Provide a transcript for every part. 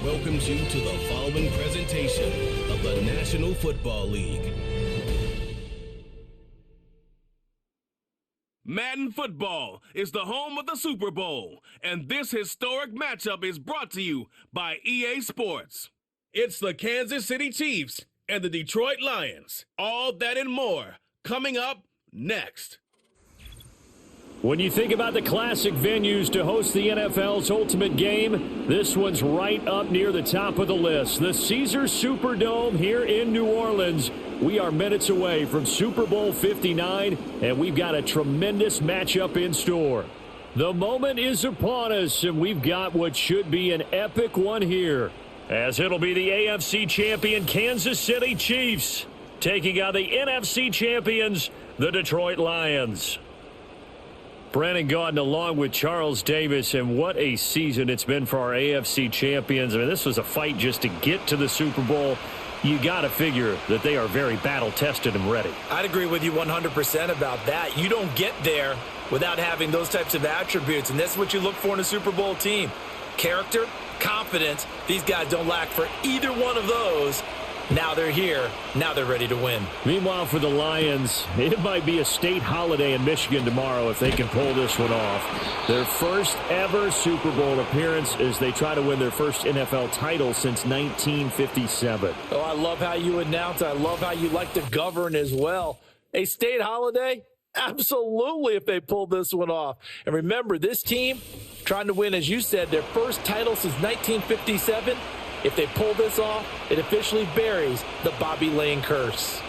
welcomes you to the following presentation of the National Football League. Madden Football is the home of the Super Bowl, and this historic matchup is brought to you by EA Sports. It's the Kansas City Chiefs and the Detroit Lions. All that and more coming up next. When you think about the classic venues to host the NFL's ultimate game, this one's right up near the top of the list. The Caesars Superdome here in New Orleans. We are minutes away from Super Bowl 59, and we've got a tremendous matchup in store. The moment is upon us, and we've got what should be an epic one here, as it'll be the AFC champion Kansas City Chiefs taking on the NFC champions, the Detroit Lions. Brandon Gaudin along with Charles Davis, and what a season it's been for our AFC champions. I mean, this was a fight just to get to the Super Bowl. You got to figure that they are very battle-tested and ready. I'd agree with you 100% about that. You don't get there without having those types of attributes, and that's what you look for in a Super Bowl team. Character, confidence. These guys don't lack for either one of those. Now they're here. Now they're ready to win. Meanwhile, for the Lions, it might be a state holiday in Michigan tomorrow if they can pull this one off. Their first ever Super Bowl appearance as they try to win their first NFL title since 1957. Oh, I love how you announce. I love how you like to govern as well. A state holiday? Absolutely, if they pull this one off. And remember, this team trying to win, as you said, their first title since 1957. If they pull this off, it officially buries the Bobby Lane curse.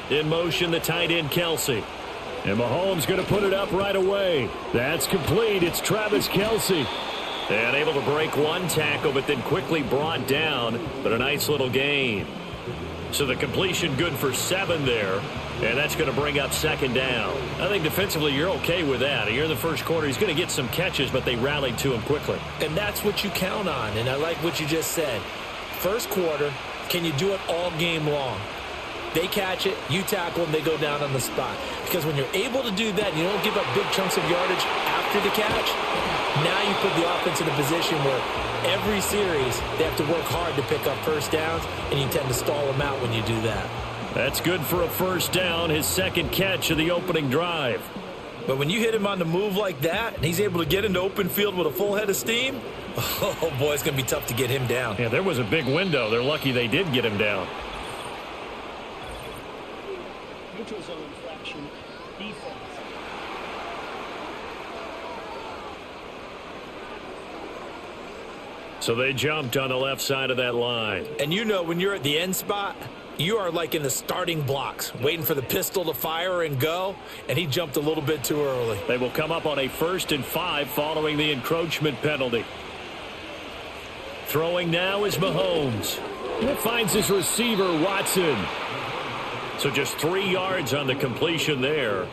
In motion, the tight end, Kelce. And Mahomes going to put it up right away. That's complete. It's Travis Kelce. And able to break one tackle, but then quickly brought down, but a nice little gain. So the completion good for 7 there, and that's going to bring up second down. I think defensively you're okay with that. You're in the first quarter. He's going to get some catches, but they rallied to him quickly. And that's what you count on, and I like what you just said. First quarter, can you do it all game long? They catch it, you tackle them, they go down on the spot. Because when you're able to do that, and you don't give up big chunks of yardage after the catch, now you put the offense in a position where every series they have to work hard to pick up first downs, and you tend to stall them out when you do that. That's good for a first down, his second catch of the opening drive. But when you hit him on the move like that, and he's able to get into open field with a full head of steam, oh boy, it's going to be tough to get him down. Yeah, there was a big window. They're lucky they did get him down. Neutral zone infraction, defense. So they jumped on the left side of that line. And you know when you're at the end spot, you are like in the starting blocks, waiting for the pistol to fire and go, and he jumped a little bit too early. They will come up on a 1st and 5 following the encroachment penalty. Throwing now is Mahomes. It finds his receiver, Watson. So just 3 yards on the completion there.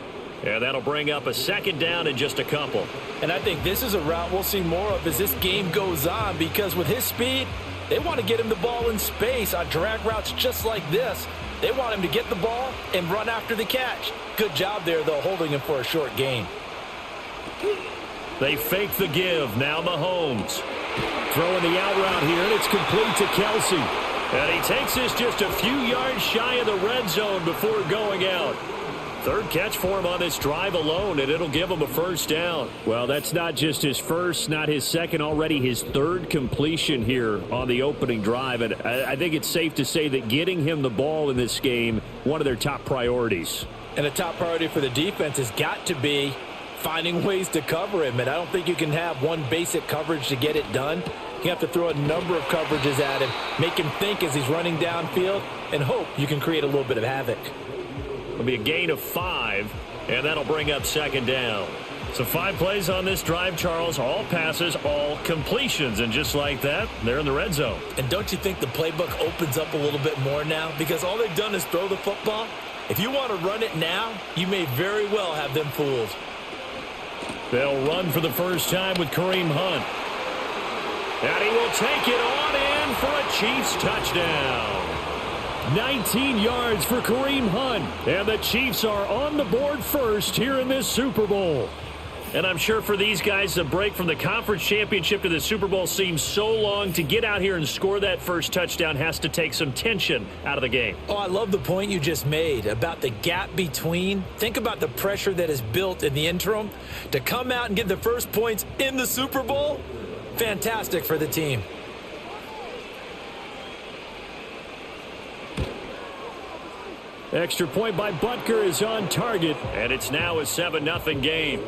And that'll bring up a second down in just a couple. And I think this is a route we'll see more of as this game goes on, because with his speed, they want to get him the ball in space on drag routes just like this. They want him to get the ball and run after the catch. Good job there, though, holding him for a short gain. They fake the give. Now Mahomes. Throwing the out route here, and it's complete to Kelce. And he takes this just a few yards shy of the red zone before going out. Third catch for him on this drive alone, and it'll give him a first down. Well, that's not just his first, not his second, already his third completion here on the opening drive. And I think it's safe to say that getting him the ball in this game, one of their top priorities. And a top priority for the defense has got to be finding ways to cover him. And I don't think you can have one basic coverage to get it done. You have to throw a number of coverages at him, make him think as he's running downfield, and hope you can create a little bit of havoc. It'll be a gain of 5, and that'll bring up second down. So 5 plays on this drive, Charles. All passes, all completions. And just like that, they're in the red zone. And don't you think the playbook opens up a little bit more now? Because all they've done is throw the football. If you want to run it now, you may very well have them fooled. They'll run for the first time with Kareem Hunt. And he will take it on in for a Chiefs touchdown. 19 yards for Kareem Hunt. And the Chiefs are on the board first here in this Super Bowl. And I'm sure for these guys, the break from the conference championship to the Super Bowl seems so long. To get out here and score that first touchdown has to take some tension out of the game. Oh, I love the point you just made about the gap between. Think about the pressure that is built in the interim. To come out and get the first points in the Super Bowl, fantastic for the team. Extra point by Butker is on target, and it's now a 7-0 game.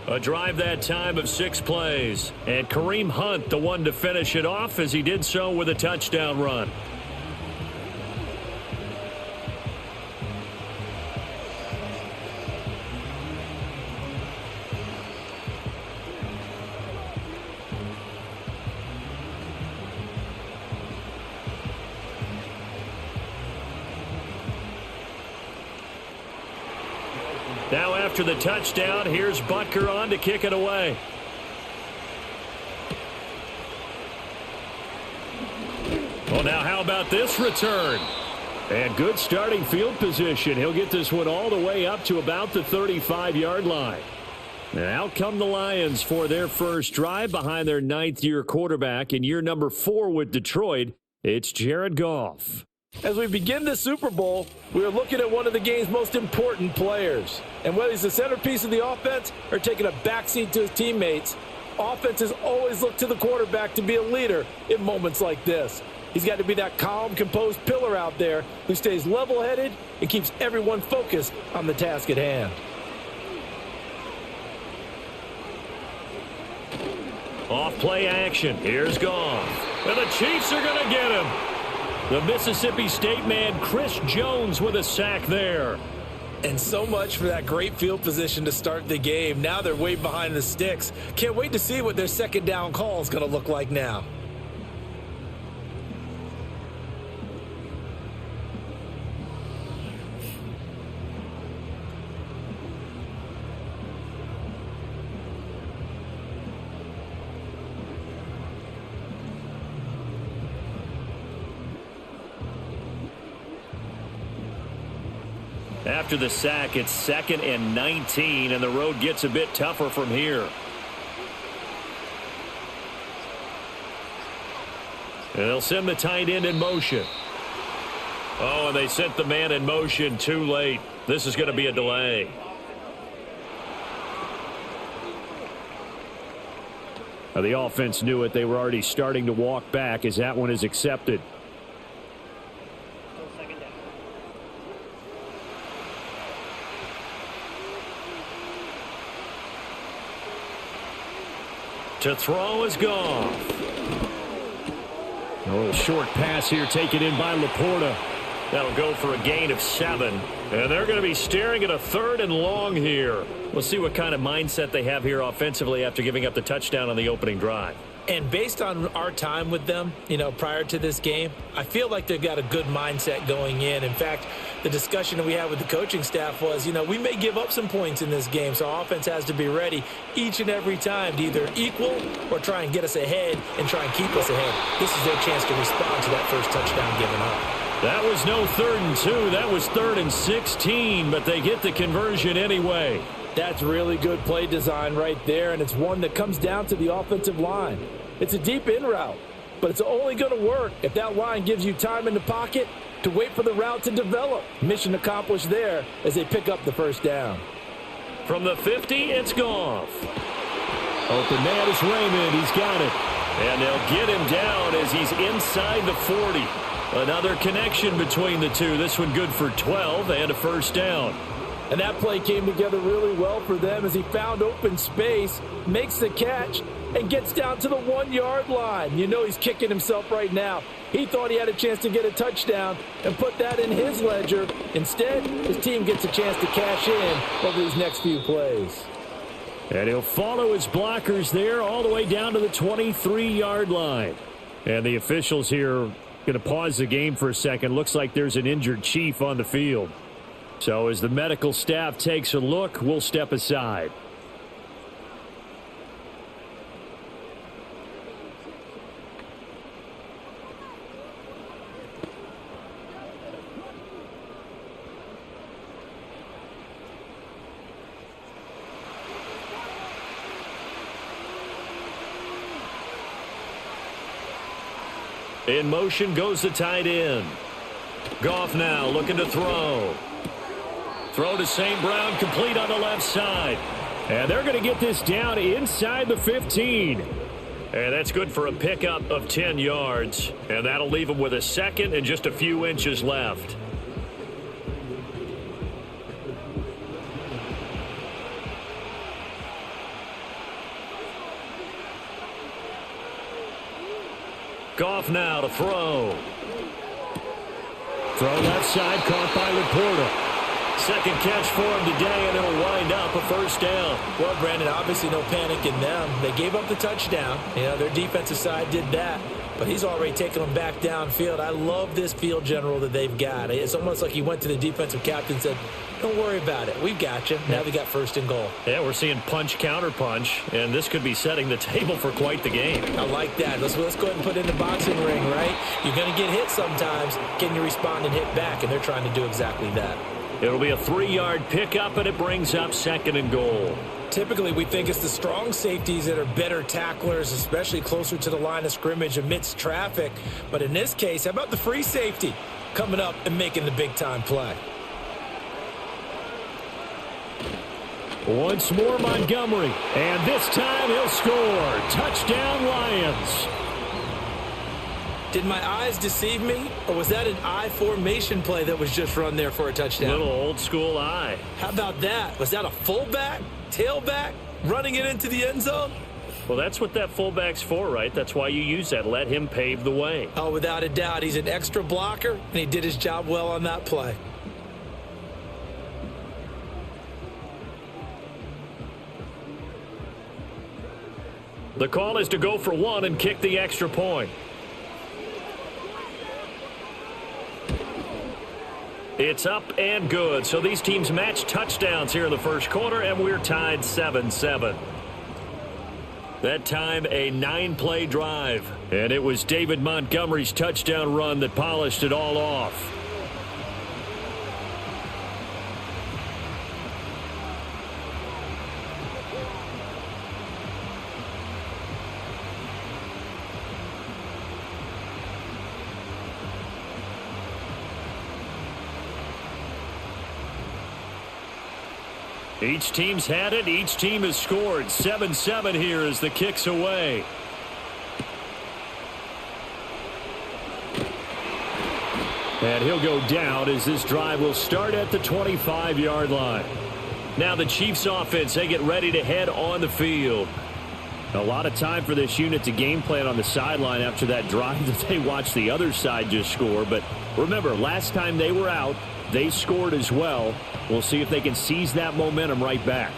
A drive that time of 6 plays. And Kareem Hunt, the one to finish it off, as he did so with a touchdown run. Now after the touchdown, here's Butker on to kick it away. Well, now how about this return? And good starting field position. He'll get this one all the way up to about the 35-yard line. And out come the Lions for their first drive behind their 9th-year quarterback in year number 4 with Detroit. It's Jared Goff. As we begin the Super Bowl, we are looking at one of the game's most important players. And whether he's the centerpiece of the offense or taking a backseat to his teammates, offenses always look to the quarterback to be a leader in moments like this. He's got to be that calm, composed pillar out there who stays level-headed and keeps everyone focused on the task at hand. Off play action. Here's Goff. And the Chiefs are going to get him. The Mississippi State man, Chris Jones, with a sack there. And so much for that great field position to start the game. Now they're way behind the sticks. Can't wait to see what their second down call is going to look like now. After the sack, it's 2nd and 19, and the road gets a bit tougher from here. And they'll send the tight end in motion. Oh, and they sent the man in motion too late. This is going to be a delay. Now, the offense knew it. They were already starting to walk back as that one is accepted. To throw is Goff. A little short pass here taken in by Laporta. That'll go for a gain of 7. And they're going to be staring at a 3rd and long here. We'll see what kind of mindset they have here offensively after giving up the touchdown on the opening drive. And based on our time with them, prior to this game, I feel like they've got a good mindset going in. In fact, the discussion that we had with the coaching staff was, we may give up some points in this game, so our offense has to be ready each and every time to either equal or try and get us ahead and try and keep us ahead. This is their chance to respond to that first touchdown given up. That was no 3rd and 2. That was 3rd and 16, but they get the conversion anyway. That's really good play design right there, and it's one that comes down to the offensive line. It's a deep in route, but it's only going to work if that line gives you time in the pocket to wait for the route to develop. Mission accomplished there as they pick up the first down. From the 50, it's Goff. Open man is Raymond. He's got it. And they'll get him down as he's inside the 40. Another connection between the two. This one good for 12 and a first down. And that play came together really well for them as he found open space, makes the catch, and gets down to the 1-yard line. He's kicking himself right now. He thought he had a chance to get a touchdown and put that in his ledger. Instead, his team gets a chance to cash in over these next few plays. And he'll follow his blockers there all the way down to the 23-yard line. And the officials here are going to pause the game for a second. Looks like there's an injured Chief on the field. So as the medical staff takes a look, we'll step aside. In motion goes the tight end. Goff now looking to throw. Throw to St. Brown, complete on the left side. And they're going to get this down inside the 15. And that's good for a pickup of 10 yards. And that'll leave them with a second and just a few inches left. Goff now to throw. Throw left side, caught by Laporta. Second catch for him today, and it'll wind up a first down. Well, Brandon, obviously no panic in them. They gave up the touchdown. Their defensive side did that, but he's already taken them back downfield. I love this field general that they've got. It's almost like he went to the defensive captain and said, don't worry about it. We've got you. Now they got first and goal. Yeah, we're seeing punch, counter punch, and this could be setting the table for quite the game. I like that. Let's go ahead and put it in the boxing ring, right? You're going to get hit sometimes. Can you respond and hit back? And they're trying to do exactly that. It'll be a 3-yard pickup, and it brings up second and goal. Typically, we think it's the strong safeties that are better tacklers, especially closer to the line of scrimmage amidst traffic. But in this case, how about the free safety coming up and making the big-time play? Once more, Montgomery. And this time he'll score. Touchdown, Lions. Did my eyes deceive me, or was that an I formation play that was just run there for a touchdown? Little old school eye. How about that? Was that a fullback, tailback, running it into the end zone? Well, that's what that fullback's for, right? That's why you use that. Let him pave the way. Oh, without a doubt. He's an extra blocker, and he did his job well on that play. The call is to go for one and kick the extra point. It's up and good. So these teams match touchdowns here in the first quarter, and we're tied 7-7. That time, a 9-play drive. And it was David Montgomery's touchdown run that polished it all off. Each team's had it. Each team has scored. 7-7 here as the kick's away. And he'll go down as this drive will start at the 25-yard line. Now the Chiefs offense, they get ready to head on the field. A lot of time for this unit to game plan on the sideline after that drive that they watched the other side just score. But remember, last time they were out, they scored as well. We'll see if they can seize that momentum right back.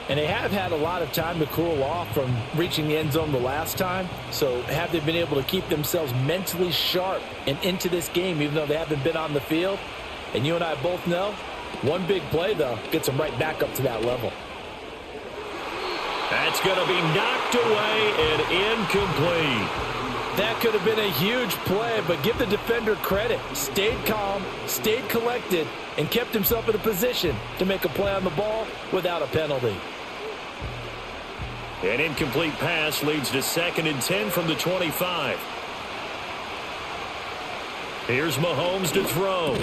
And they have had a lot of time to cool off from reaching the end zone the last time. So have they been able to keep themselves mentally sharp and into this game, even though they haven't been on the field? And you and I both know, one big play, though, gets them right back up to that level. That's going to be knocked away and incomplete. That could have been a huge play, but give the defender credit. Stayed calm, stayed collected, and kept himself in a position to make a play on the ball without a penalty. An incomplete pass leads to 2nd and 10 from the 25. Here's Mahomes to throw.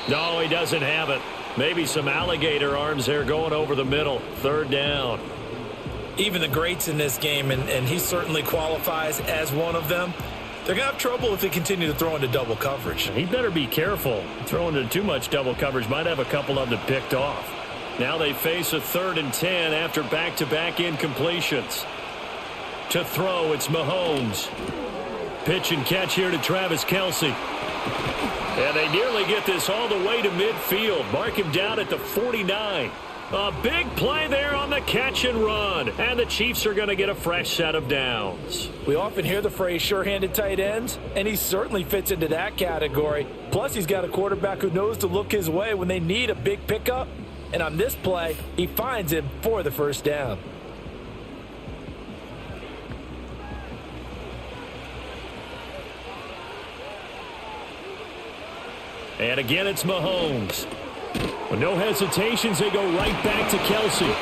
No, he doesn't have it. Maybe some alligator arms there going over the middle. 3rd down. Even the greats in this game, and he certainly qualifies as one of them, they're going to have trouble if they continue to throw into double coverage. He better be careful. Throwing into too much double coverage might have a couple of them picked off. Now they face a 3rd and 10 after back-to-back incompletions. To throw, it's Mahomes. Pitch and catch here to Travis Kelce. And they nearly get this all the way to midfield. Mark him down at the 49. A big play there on the catch and run. And the Chiefs are going to get a fresh set of downs. We often hear the phrase sure-handed tight ends, and he certainly fits into that category. Plus, he's got a quarterback who knows to look his way when they need a big pickup. And on this play, he finds him for the first down. And again, it's Mahomes. With no hesitations, they go right back to Kelce.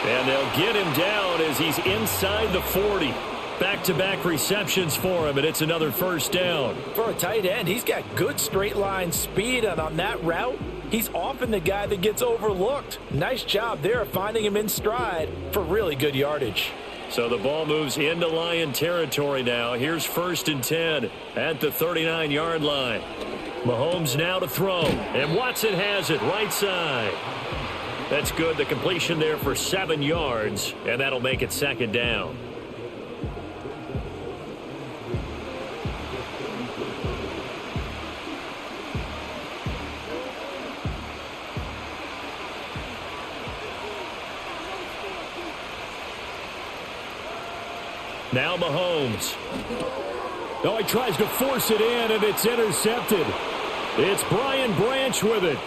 And they'll get him down as he's inside the 40. Back-to-back receptions for him, and it's another first down. For a tight end, he's got good straight line speed, and on that route, he's often the guy that gets overlooked. Nice job there finding him in stride for really good yardage. So the ball moves into Lion territory now. Here's 1st and 10 at the 39-yard line. Mahomes now to throw, and Watson has it right side. That's good. The completion there for 7 yards, and that'll make it 2nd down. Now Mahomes. Oh, he tries to force it in, and it's intercepted. It's Brian Branch with it.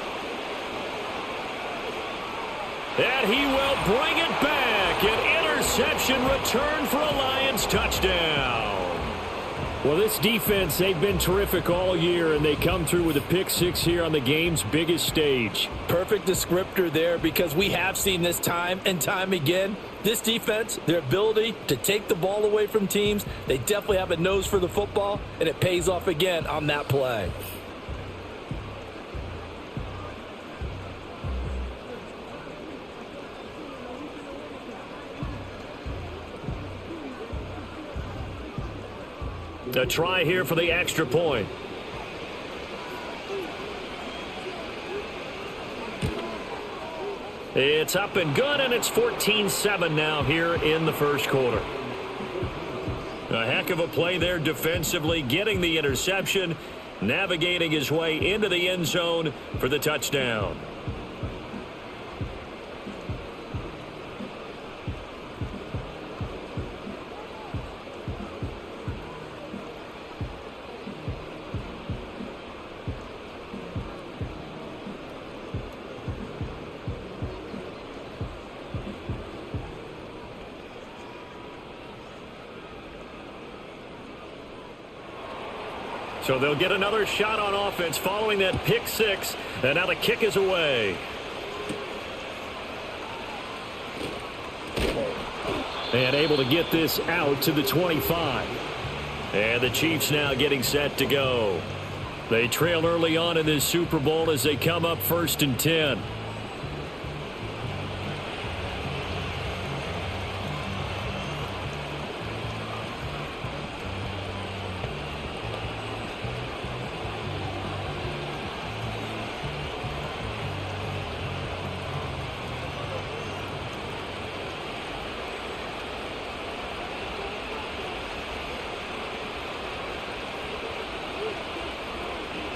And he will bring it back. An interception return for a Lions touchdown. Well, this defense, they've been terrific all year, and they come through with a pick 6 here on the game's biggest stage. Perfect descriptor there, because we have seen this time and time again. This defense, their ability to take the ball away from teams, they definitely have a nose for the football, and it pays off again on that play. A try here for the extra point. It's up and good, and it's 14-7 now here in the first quarter. A heck of a play there defensively, getting the interception, navigating his way into the end zone for the touchdown. So they'll get another shot on offense following that pick 6, and now the kick is away. And able to get this out to the 25. And the Chiefs now getting set to go. They trail early on in this Super Bowl as they come up 1st and 10.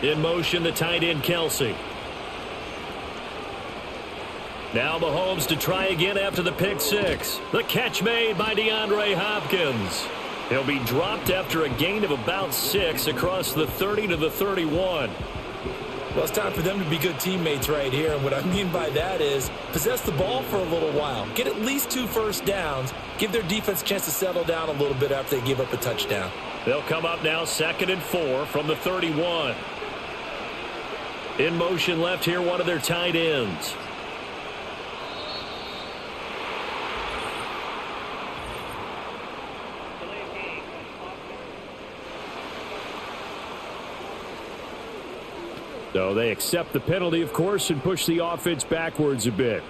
In motion, the tight end, Kelsey. Now Mahomes to try again after the pick 6. The catch made by DeAndre Hopkins. He'll be dropped after a gain of about 6 across the 30 to the 31. Well, it's time for them to be good teammates right here, and what I mean by that is possess the ball for a little while. Get at least 2 first downs. Give their defense a chance to settle down a little bit after they give up a touchdown. They'll come up now 2nd and 4 from the 31. In motion left here, one of their tight ends. So they accept the penalty, of course, and push the offense backwards a bit.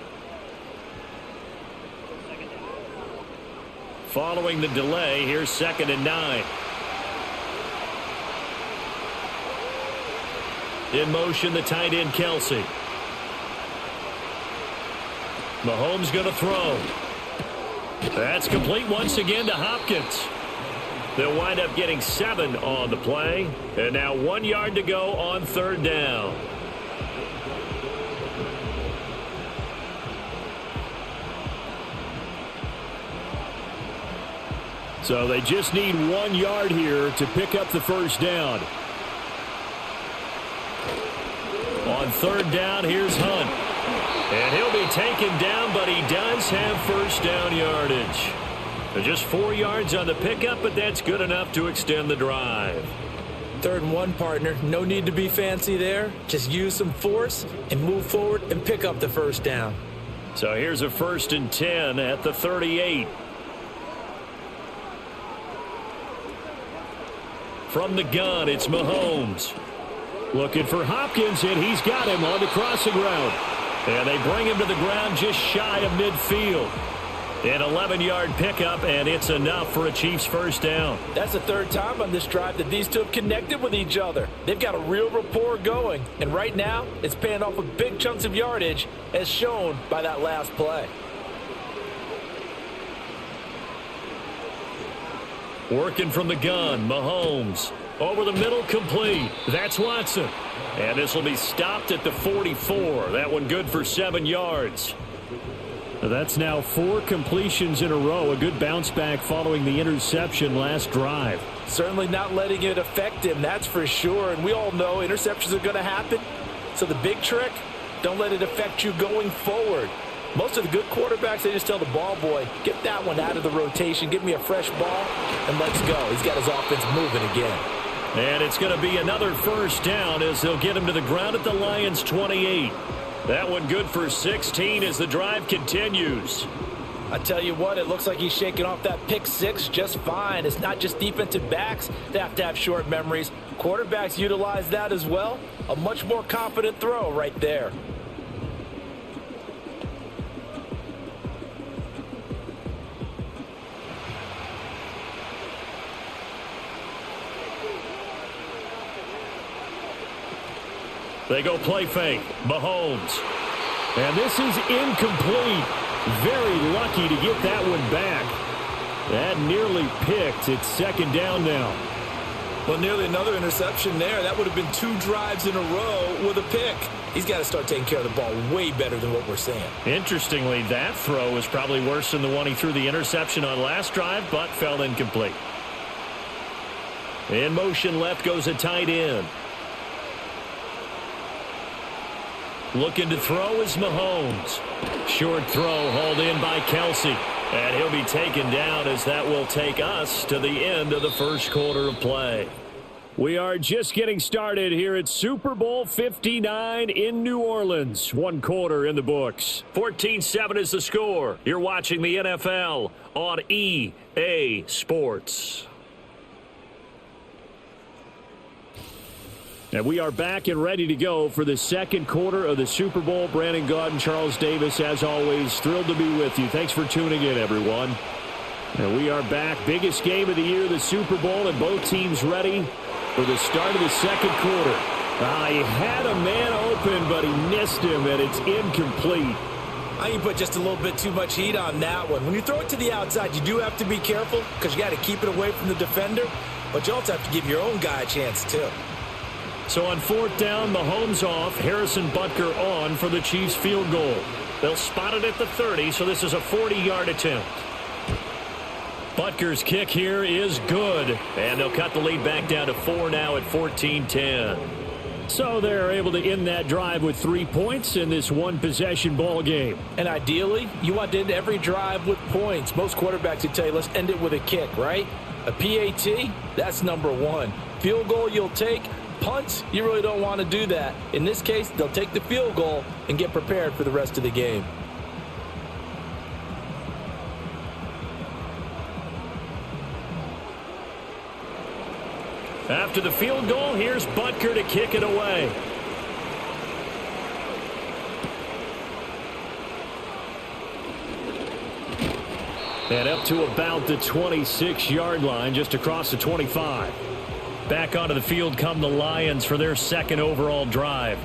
Following the delay, here's 2nd and 9. In motion, the tight end, Kelsey. Mahomes going to throw. That's complete once again to Hopkins. They'll wind up getting 7 on the play. And now 1 yard to go on 3rd down. So they just need 1 yard here to pick up the first down. On 3rd down, here's Hunt. And he'll be taken down, but he does have first down yardage. Just 4 yards on the pickup, but that's good enough to extend the drive. 3rd and 1, partner. No need to be fancy there. Just use some force and move forward and pick up the first down. So here's a 1st and 10 at the 38. From the gun, it's Mahomes. Looking for Hopkins, and he's got him on the crossing route. And they bring him to the ground just shy of midfield. An 11-yard pickup, and it's enough for a Chiefs first down. That's the third time on this drive that these two have connected with each other. They've got a real rapport going, and right now it's paying off with big chunks of yardage as shown by that last play. Working from the gun, Mahomes. Over the middle, complete. That's Watson. And this will be stopped at the 44. That one good for 7 yards. That's now 4 completions in a row. A good bounce back following the interception last drive. Certainly not letting it affect him, that's for sure. And we all know interceptions are going to happen. So the big trick, don't let it affect you going forward. Most of the good quarterbacks, they just tell the ball boy, get that one out of the rotation, give me a fresh ball, and let's go. He's got his offense moving again. And it's going to be another first down as they'll get him to the ground at the Lions' 28. That one good for 16 as the drive continues. I tell you what, it looks like he's shaking off that pick six just fine. It's not just defensive backs that have to have short memories. Quarterbacks utilize that as well. A much more confident throw right there. They go play fake. Mahomes. And this is incomplete. Very lucky to get that one back. That nearly picked. It's second down now. Well, nearly another interception there. That would have been 2 drives in a row with a pick. He's got to start taking care of the ball way better than what we're seeing. Interestingly, that throw is probably worse than the one he threw the interception on last drive, but fell incomplete. In motion left goes a tight end. Looking to throw is Mahomes. Short throw hauled in by Kelsey. And he'll be taken down as that will take us to the end of the first quarter of play. We are just getting started here at Super Bowl 59 in New Orleans. 1 quarter in the books. 14-7 is the score. You're watching the NFL on EA Sports. And we are back and ready to go for the second quarter of the Super Bowl. Brandon Gaudin and Charles Davis, as always, thrilled to be with you. Thanks for tuning in, everyone. And we are back. Biggest game of the year, the Super Bowl, and both teams ready for the start of the second quarter. He had a man open, but he missed him, and it's incomplete. I think you put just a little bit too much heat on that one. When you throw it to the outside, you do have to be careful because you got to keep it away from the defender, but you also have to give your own guy a chance, too. So on 4th down, Mahomes off, Harrison Butker on for the Chiefs field goal. They'll spot it at the 30, so this is a 40-yard attempt. Butker's kick here is good, and they'll cut the lead back down to 4 now at 14-10. So they're able to end that drive with 3 points in this one-possession ball game. And ideally, you want to end every drive with points. Most quarterbacks would tell you, let's end it with a kick, right? A PAT, that's number 1. Field goal you'll take. Punts, you really don't want to do that. In this case, they'll take the field goal and get prepared for the rest of the game. After the field goal, here's Butker to kick it away. And up to about the 26-yard line, just across the 25. Back onto the field come the Lions for their second overall drive.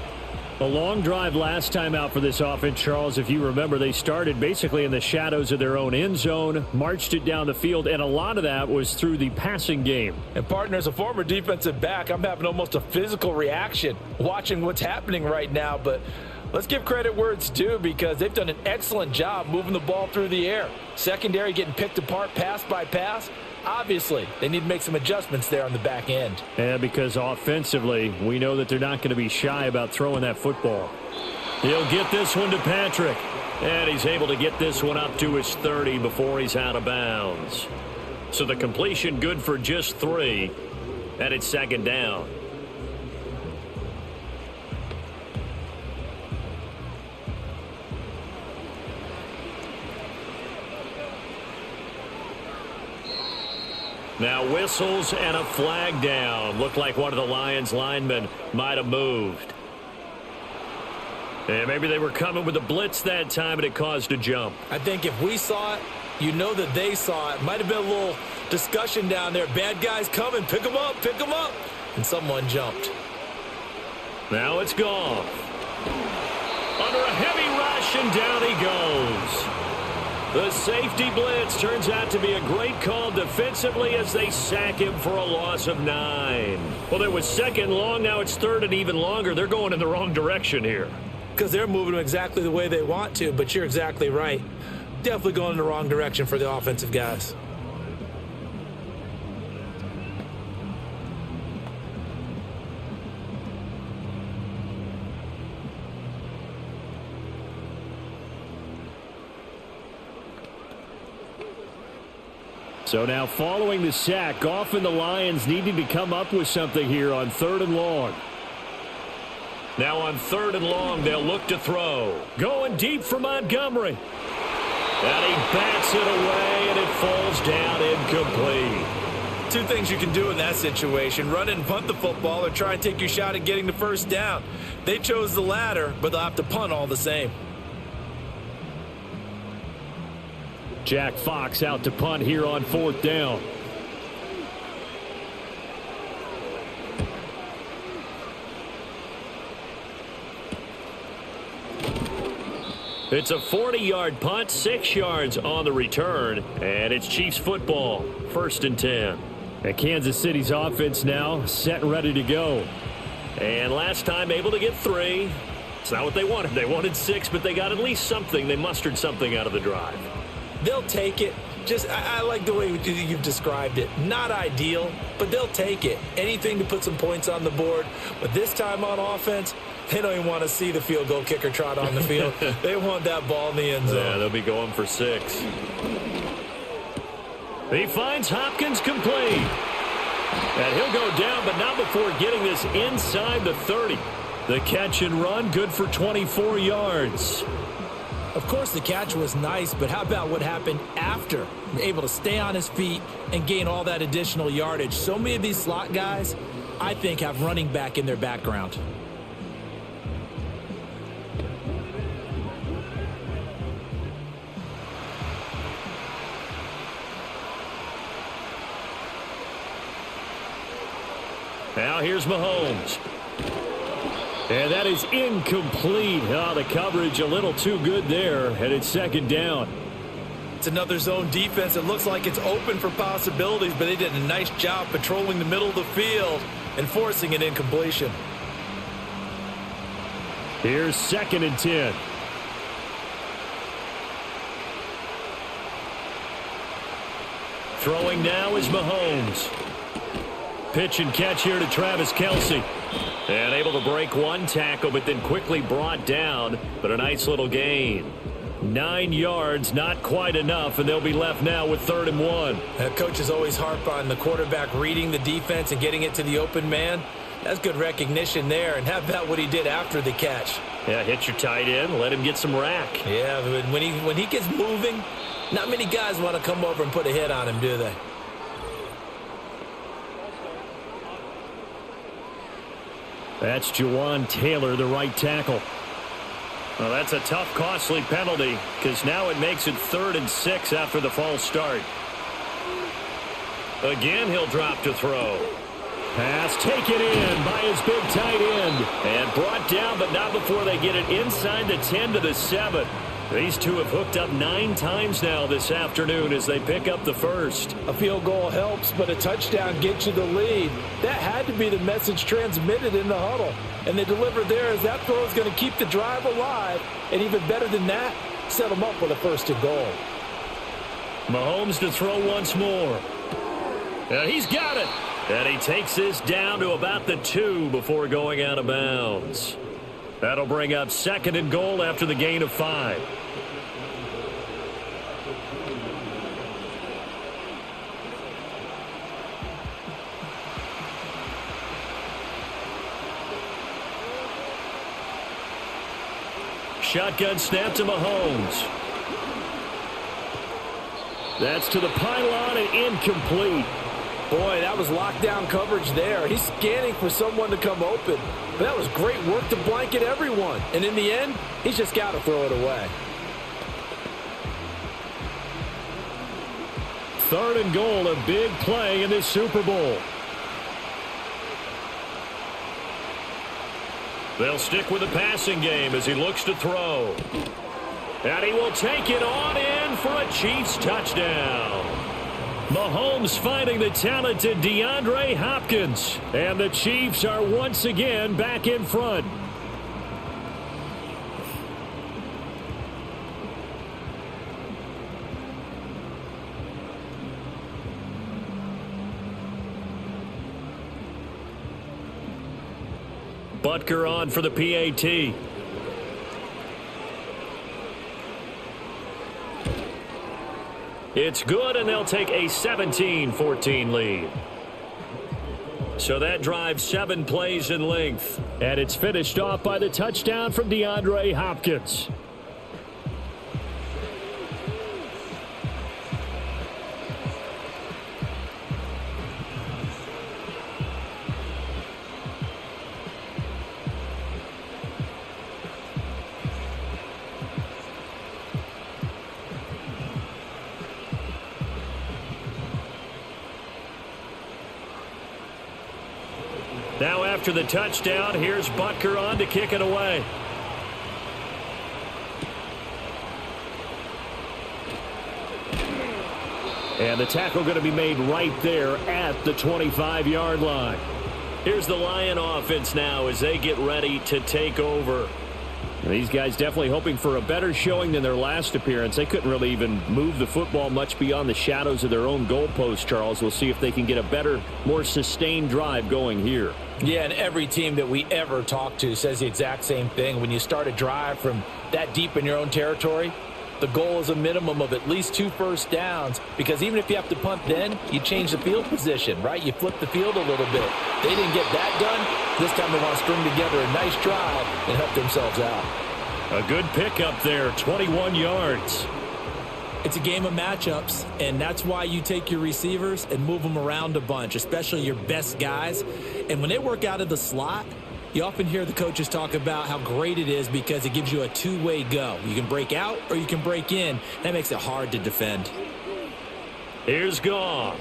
A long drive last time out for this offense, Charles. If you remember, they started basically in the shadows of their own end zone, marched it down the field, and a lot of that was through the passing game. And, partner, as a former defensive back, I'm having almost a physical reaction watching what's happening right now. But let's give credit where it's due because they've done an excellent job moving the ball through the air. Secondary getting picked apart pass by pass. Obviously, they need to make some adjustments there on the back end. Yeah, because offensively, we know that they're not going to be shy about throwing that football. He'll get this one to Patrick. And he's able to get this one up to his 30 before he's out of bounds. So the completion good for just 3. And it's second down. Now whistles and a flag down. Looked like one of the Lions linemen might have moved. And maybe they were coming with a blitz that time and it caused a jump. I think if we saw it, you know that they saw it. Might have been a little discussion down there. Bad guys coming. Pick them up. Pick them up. And someone jumped. Now it's gone. Under a heavy rush, and down he goes. The safety blitz turns out to be a great call defensively as they sack him for a loss of 9. Well, it was second long. Now it's third and even longer. They're going in the wrong direction here. Because they're moving them exactly the way they want to, but you're exactly right. Definitely going in the wrong direction for the offensive guys. So now following the sack, Goff and the Lions needing to come up with something here on 3rd and long. Now on 3rd and long, they'll look to throw. Going deep for Montgomery. And he bats it away, and it falls down incomplete. Two things you can do in that situation: run and punt the football, or try and take your shot at getting the first down. They chose the latter, but they'll have to punt all the same. Jack Fox out to punt here on 4th down. It's a 40-yard punt, 6 yards on the return, and it's Chiefs football, 1st and 10. And Kansas City's offense now set and ready to go. And last time able to get 3. It's not what they wanted. They wanted 6, but they got at least something. They mustered something out of the drive. They'll take it. I like the way you've described it. Not ideal, but they'll take it. Anything to put some points on the board. But this time on offense, they don't even want to see the field goal kicker trot on the field. They want that ball in the end zone. Yeah, they'll be going for 6. He finds Hopkins complete. And he'll go down, but not before getting this inside the 30. The catch and run, good for 24 yards. Of course, the catch was nice, but how about what happened after? Able to stay on his feet and gain all that additional yardage. So many of these slot guys, I think, have running back in their background. Now here's Mahomes. And that is incomplete. Oh, the coverage a little too good there, and it's 2nd down. It's another zone defense. It looks like it's open for possibilities, but they did a nice job patrolling the middle of the field and forcing an incompletion. Here's 2nd and 10. Throwing now is Mahomes. Pitch and catch here to Travis Kelce. And able to break one tackle, but then quickly brought down. But a nice little gain. 9 yards, not quite enough, and they'll be left now with 3rd and 1. Coaches always harp on the quarterback reading the defense and getting it to the open man. That's good recognition there. And how about what he did after the catch? Yeah, hit your tight end, let him get some rack. Yeah, when he gets moving, not many guys want to come over and put a hit on him, do they? That's Jawan Taylor, the right tackle. Well, that's a tough, costly penalty because now it makes it 3rd and 6 after the false start. Again, he'll drop to throw. Pass taken in by his big tight end. And brought down, but not before they get it inside the 10 to the 7. These two have hooked up 9 times now this afternoon as they pick up the first. A field goal helps, but a touchdown gets you the lead. That had to be the message transmitted in the huddle. And they delivered there as that throw is going to keep the drive alive. And even better than that, set them up with a 1st and goal. Mahomes to throw once more. And he's got it. And he takes this down to about the 2 before going out of bounds. That'll bring up 2nd and goal after the gain of 5. Shotgun snap to Mahomes. That's to the pylon and incomplete. Boy, that was lockdown coverage there. He's scanning for someone to come open. But that was great work to blanket everyone. And in the end, he's just got to throw it away. 3rd and goal, a big play in this Super Bowl. They'll stick with the passing game as he looks to throw. And he will take it on in for a Chiefs touchdown. Mahomes finding the talented DeAndre Hopkins. And the Chiefs are once again back in front. Butker on for the PAT. It's good, and they'll take a 17-14 lead. So that drive 7 plays in length. And it's finished off by the touchdown from DeAndre Hopkins. Now after the touchdown, here's Butker on to kick it away. And the tackle going to be made right there at the 25-yard line. Here's the Lion offense now as they get ready to take over. These guys definitely hoping for a better showing than their last appearance. They couldn't really even move the football much beyond the shadows of their own goalpost, Charles. We'll see if they can get a better, more sustained drive going here. Yeah, and every team that we ever talk to says the exact same thing. When you start a drive from that deep in your own territory, the goal is a minimum of at least 2 first downs, because even if you have to punt then, you change the field position, right? You flip the field a little bit. They didn't get that done. This time they want to string together a nice drive and help themselves out. A good pickup there, 21 yards. It's a game of matchups, and that's why you take your receivers and move them around a bunch, especially your best guys. And when they work out of the slot, you often hear the coaches talk about how great it is because it gives you a two-way go. You can break out or you can break in. That makes it hard to defend. Here's Goff.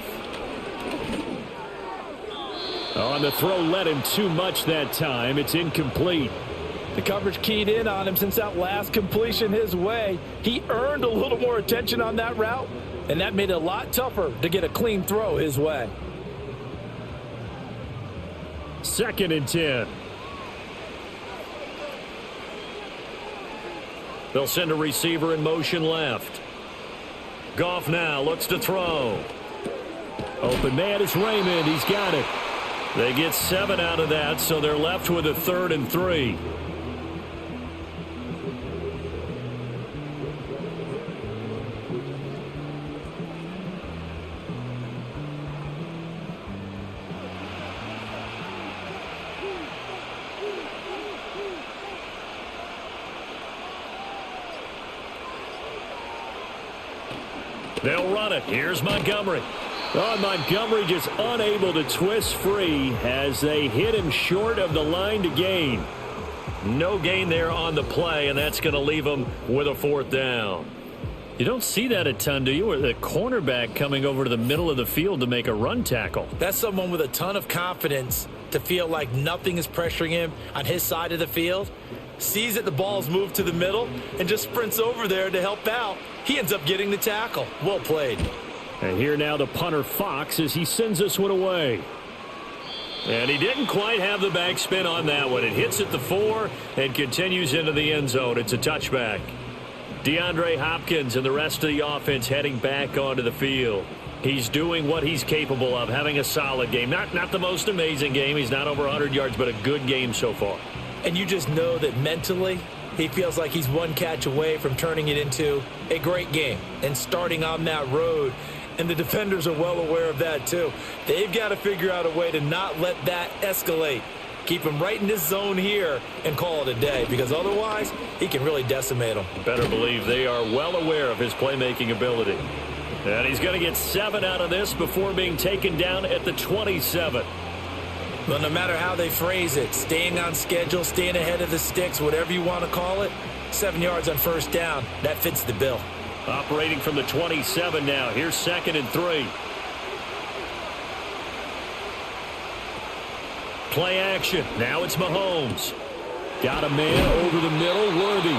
On the throw, led him too much that time. It's incomplete. The coverage keyed in on him since that last completion his way. He earned a little more attention on that route, and that made it a lot tougher to get a clean throw his way. 2nd and 10. They'll send a receiver in motion left. Goff now looks to throw. Open man is Raymond. He's got it. They get 7 out of that, so they're left with a 3rd and 3. They'll run it. Here's Montgomery. Oh, Montgomery just unable to twist free as they hit him short of the line to gain. No gain there on the play, and that's going to leave him with a 4th down. You don't see that a ton, do you? Or the cornerback coming over to the middle of the field to make a run tackle. That's someone with a ton of confidence to feel like nothing is pressuring him on his side of the field. Sees that the ball's moved to the middle and just sprints over there to help out. He ends up getting the tackle. Well played. And here now the punter Fox as he sends this one away. And he didn't quite have the backspin on that one. It hits at the 4 and continues into the end zone. It's a touchback. DeAndre Hopkins and the rest of the offense heading back onto the field. He's doing what he's capable of, having a solid game. Not the most amazing game. He's not over 100 yards, but a good game so far. And you just know that mentally he feels like he's one catch away from turning it into a great game and starting on that road. And the defenders are well aware of that too. They've got to figure out a way to not let that escalate. Keep him right in this zone here and call it a day, because otherwise he can really decimate them. Better believe they are well aware of his playmaking ability. And he's going to get 7 out of this before being taken down at the 27. Well, no matter how they phrase it, staying on schedule, staying ahead of the sticks, whatever you want to call it, 7 yards on first down, that fits the bill. Operating from the 27 now. Here's 2nd and 3. Play action. Now it's Mahomes. Got a man over the middle, Worthy.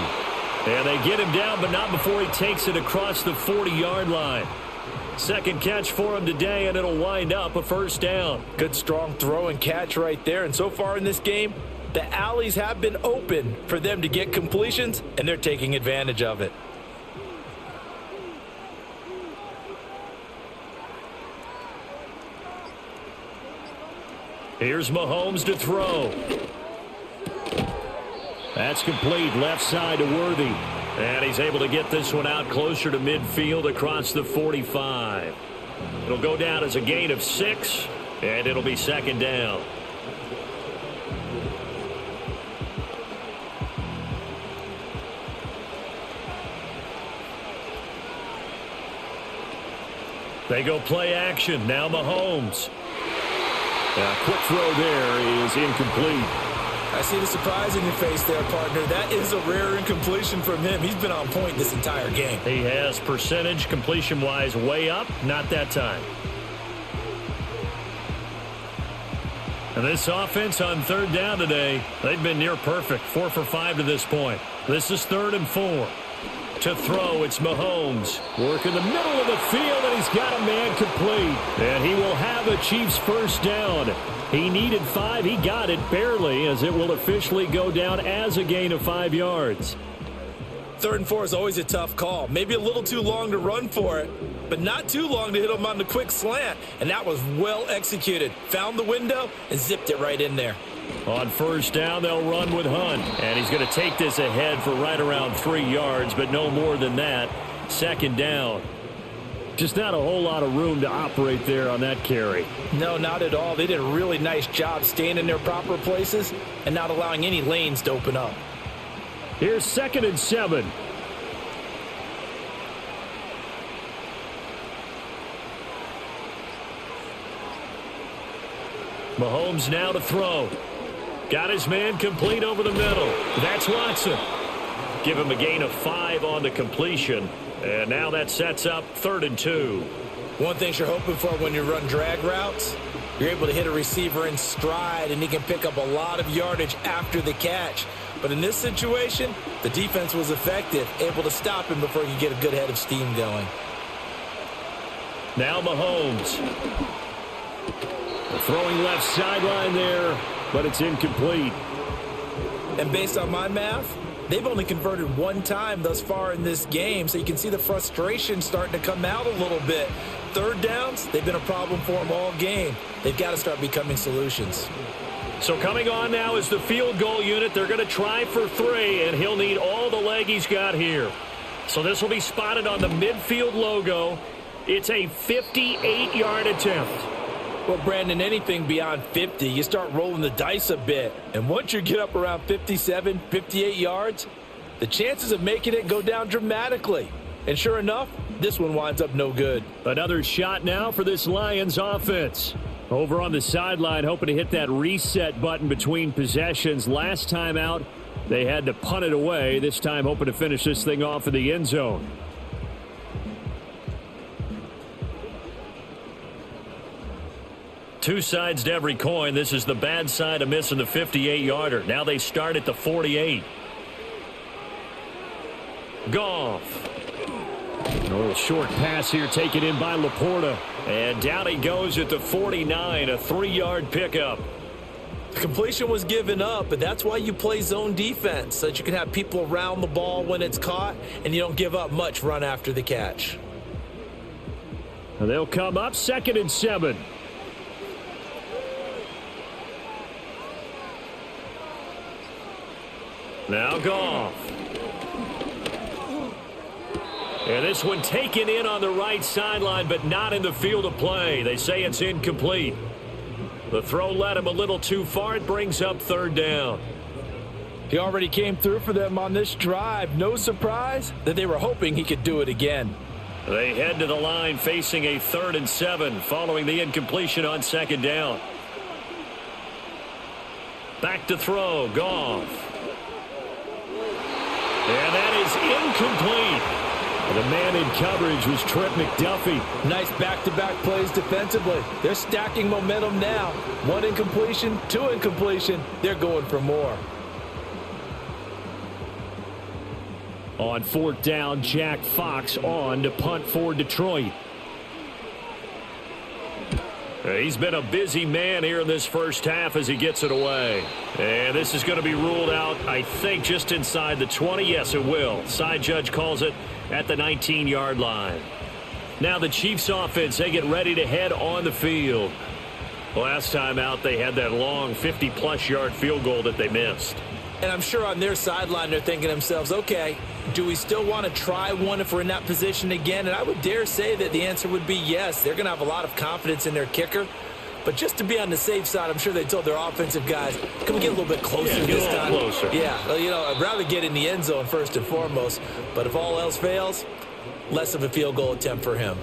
And they get him down, but not before he takes it across the 40-yard line. Second catch for him today, and it'll wind up a first down. Good, strong throw and catch right there. And so far in this game, the alleys have been open for them to get completions, and they're taking advantage of it. Here's Mahomes to throw. That's complete, left side to Worthy. And he's able to get this one out closer to midfield across the 45. It'll go down as a gain of 6, and it'll be 2nd down. They go play action. Now Mahomes. A quick throw there is incomplete. I see the surprise in your face there, partner. That is a rare incompletion from him. He's been on point this entire game. He has percentage completion-wise way up. Not that time. And this offense on 3rd down today, they've been near perfect. 4 for 5 to this point. This is 3rd and 4. To throw, it's Mahomes. Work in the middle of the field, and he's got a man complete. And he will have a Chiefs first down. He needed 5. He got it barely, as it will officially go down as a gain of 5 yards. 3rd and 4 is always a tough call. Maybe a little too long to run for it, but not too long to hit him on the quick slant. And that was well executed. Found the window and zipped it right in there. On first down, they'll run with Hunt. And he's going to take this ahead for right around 3 yards, but no more than that. 2nd down. Just not a whole lot of room to operate there on that carry. No, not at all. They did a really nice job staying in their proper places and not allowing any lanes to open up. Here's 2nd and 7. Mahomes now to throw. Got his man complete over the middle. That's Watson. Give him a gain of 5 on the completion. And now that sets up 3rd and 2. One thing you're hoping for when you run drag routes, you're able to hit a receiver in stride, and he can pick up a lot of yardage after the catch. But in this situation, the defense was effective, able to stop him before he could get a good head of steam going. Now Mahomes. Throwing left sideline there, but it's incomplete. And based on my math, they've only converted 1 time thus far in this game, so you can see the frustration starting to come out a little bit. 3rd downs, they've been a problem for them all game. They've got to start becoming solutions. So coming on now is the field goal unit. They're going to try for 3, and he'll need all the leg he's got here. So this will be spotted on the midfield logo. It's a 58-yard attempt. Well, Brandon, anything beyond 50, you start rolling the dice a bit. And once you get up around 57, 58 yards, the chances of making it go down dramatically. And sure enough, this one winds up no good. Another shot now for this Lions offense. Over on the sideline, hoping to hit that reset button between possessions. Last time out, they had to punt it away. This time, hoping to finish this thing off in the end zone. Two sides to every coin. This is the bad side of missing the 58-yarder. Now they start at the 48. Goff. A little short pass here taken in by Laporta. And down he goes at the 49, a 3-yard pickup. The completion was given up, but that's why you play zone defense, so that you can have people around the ball when it's caught, and you don't give up much run after the catch. And they'll come up 2nd and 7. Now Goff. And this one taken in on the right sideline, but not in the field of play. They say it's incomplete. The throw led him a little too far. It brings up 3rd down. He already came through for them on this drive. No surprise that they were hoping he could do it again. They head to the line facing a 3rd and 7 following the incompletion on 2nd down. Back to throw, Goff. And that is incomplete. The man in coverage was Trent McDuffie. Nice back-to-back plays defensively. They're stacking momentum now. 1 incompletion, 2 incompletion. They're going for more. On 4th down, Jack Fox on to punt for Detroit. He's been a busy man here in this first half as he gets it away. And this is going to be ruled out, I think, just inside the 20. Yes, it will. Side judge calls it at the 19-yard line. Now the Chiefs offense, they get ready to head on the field. Last time out, they had that long 50-plus yard field goal that they missed. And I'm sure on their sideline they're thinking to themselves, okay, do we still want to try one if we're in that position again? And I would dare say that the answer would be yes. They're going to have a lot of confidence in their kicker. But just to be on the safe side, I'm sure they told their offensive guys, can we get a little bit closer this time? Closer. Yeah, well, you know, I'd rather get in the end zone first and foremost. But if all else fails, less of a field goal attempt for him.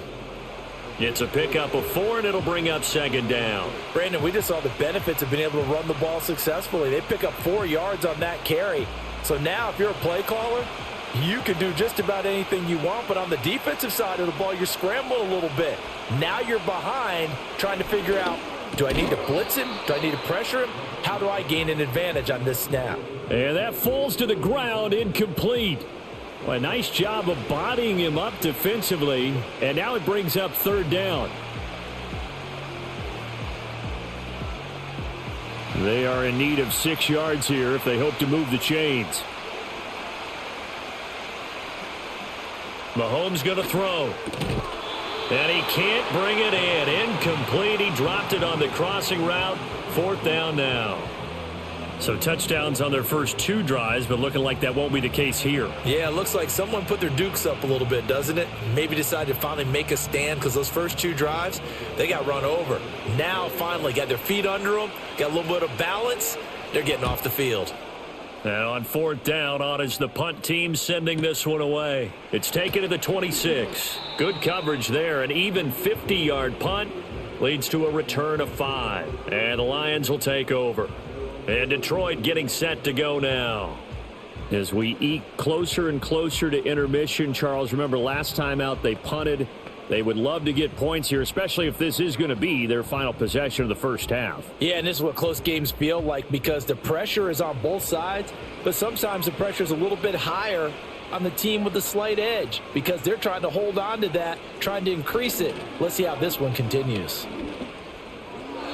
It's a pickup of 4, and it'll bring up 2nd down. Brandon, we just saw the benefits of being able to run the ball successfully. They pick up 4 yards on that carry. So now if you're a play caller, you can do just about anything you want. But on the defensive side of the ball, you're scrambling a little bit. Now you're behind trying to figure out, do I need to blitz him? Do I need to pressure him? How do I gain an advantage on this snap? And that falls to the ground, incomplete. Well, a nice job of bodying him up defensively, and now it brings up 3rd down. They are in need of 6 yards here if they hope to move the chains. Mahomes going to throw. And he can't bring it in. Incomplete. He dropped it on the crossing route. 4th down now. So touchdowns on their first 2 drives, but looking like that won't be the case here. Yeah, it looks like someone put their dukes up a little bit, doesn't it? Maybe decided to finally make a stand because those first 2 drives, they got run over. Now finally got their feet under them, got a little bit of balance. They're getting off the field. Now on 4th down, on is the punt team sending this one away. It's taken to the 26. Good coverage there. An even 50-yard punt leads to a return of 5. And the Lions will take over. And Detroit getting set to go now. As we eke closer and closer to intermission, Charles, remember last time out they punted. They would love to get points here, especially if this is going to be their final possession of the first half. Yeah, and this is what close games feel like because the pressure is on both sides, but sometimes the pressure is a little bit higher on the team with the slight edge because they're trying to hold on to that, trying to increase it. Let's see how this one continues.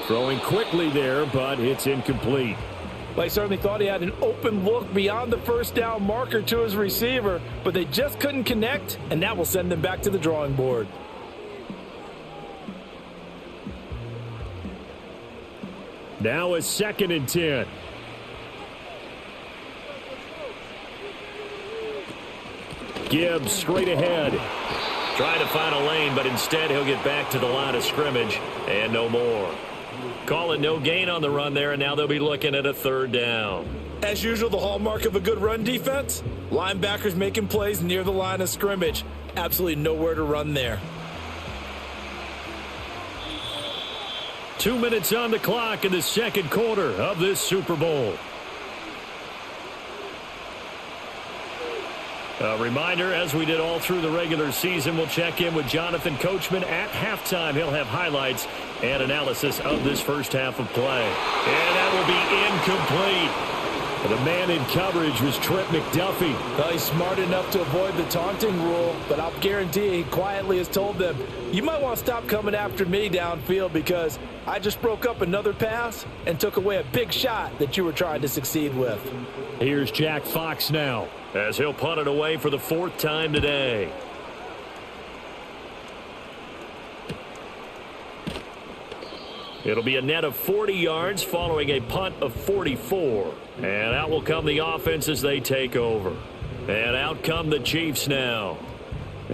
Throwing quickly there, but it's incomplete. Well, I certainly thought he had an open look beyond the first down marker to his receiver, but they just couldn't connect, and that will send them back to the drawing board. Now a 2nd and 10. Gibbs straight ahead. Trying to find a lane, but instead he'll get back to the line of scrimmage and no more. Call it no gain on the run there, and now they'll be looking at a 3rd down. As usual, the hallmark of a good run defense, linebackers making plays near the line of scrimmage. Absolutely nowhere to run there. 2 minutes on the clock in the 2nd quarter of this Super Bowl. A reminder, as we did all through the regular season, we'll check in with Jonathan Coachman at halftime. He'll have highlights and analysis of this first half of play. And that will be incomplete. The man in coverage was Trent McDuffie. Well, he's smart enough to avoid the taunting rule, but I'll guarantee he quietly has told them, you might want to stop coming after me downfield because I just broke up another pass and took away a big shot that you were trying to succeed with. Here's Jack Fox now, as he'll punt it away for the 4th time today. It'll be a net of 40 yards following a punt of 44. And out will come the offense as they take over. And out come the Chiefs now.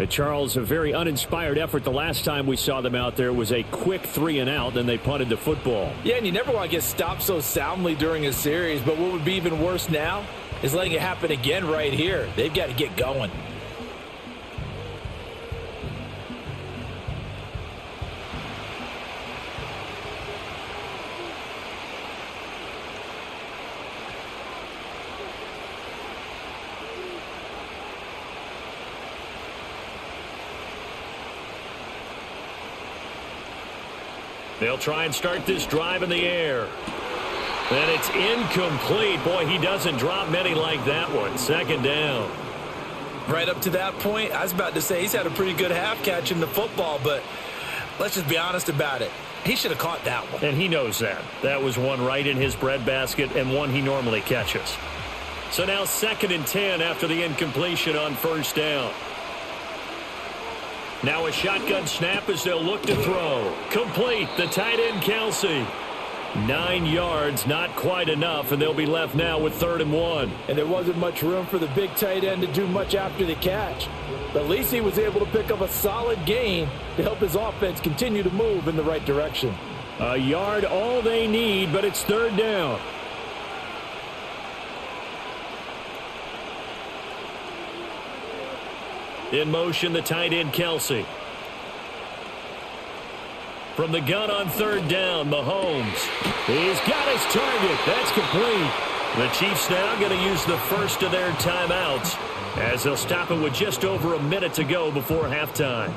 Charles, a very uninspired effort. The last time we saw them out there was a quick 3-and-out, then they punted the football. Yeah, and you never want to get stopped so soundly during a series. But what would be even worse now is letting it happen again right here. They've got to get going. They'll try and start this drive in the air. And it's incomplete. Boy, he doesn't drop many like that one. Second down. Right up to that point, I was about to say he's had a pretty good half catching the football, but let's just be honest about it. He should have caught that one. And he knows that. That was one right in his breadbasket and one he normally catches. So now 2nd and 10 after the incompletion on first down. Now a shotgun snap as they'll look to throw. Complete. The tight end, Kelsey. 9 yards, not quite enough, and they'll be left now with 3rd and 1. And there wasn't much room for the big tight end to do much after the catch. But at least he was able to pick up a solid gain to help his offense continue to move in the right direction. A yard all they need, but it's 3rd down. In motion, the tight end, Kelsey. From the gun on 3rd down, Mahomes. He's got his target. That's complete. The Chiefs now going to use the first of their timeouts as they'll stop it with just over a minute to go before halftime.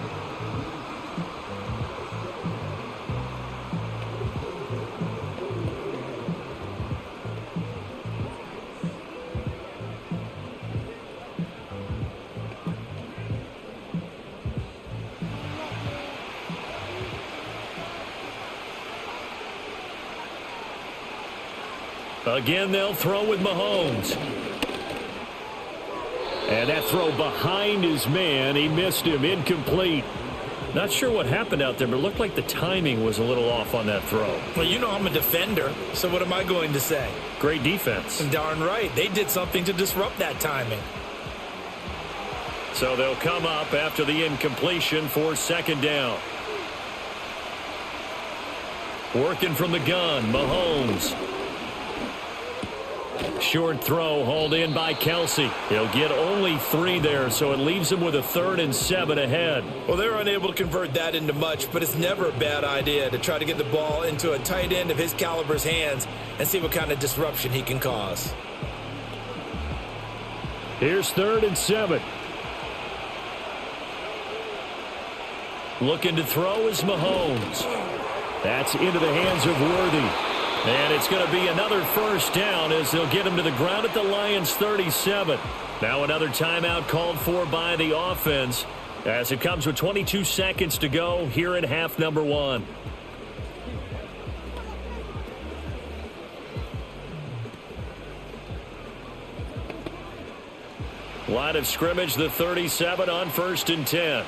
Again, they'll throw with Mahomes. And that throw behind his man. He missed him. Incomplete. Not sure what happened out there, but it looked like the timing was a little off on that throw. Well, you know I'm a defender, so what am I going to say? Great defense. Darn right. They did something to disrupt that timing. So they'll come up after the incompletion for 2nd down. Working from the gun, Mahomes. Short throw hauled in by Kelsey. He'll get only 3 there, so it leaves him with a 3rd and 7 ahead. Well, they're unable to convert that into much, but it's never a bad idea to try to get the ball into a tight end of his caliber's hands and see what kind of disruption he can cause. Here's 3rd and 7. Looking to throw is Mahomes. That's into the hands of Worthy. And it's going to be another first down as they'll get him to the ground at the Lions' 37. Now another timeout called for by the offense as it comes with 22 seconds to go here in half number 1. Line of scrimmage, the 37 on 1st and 10.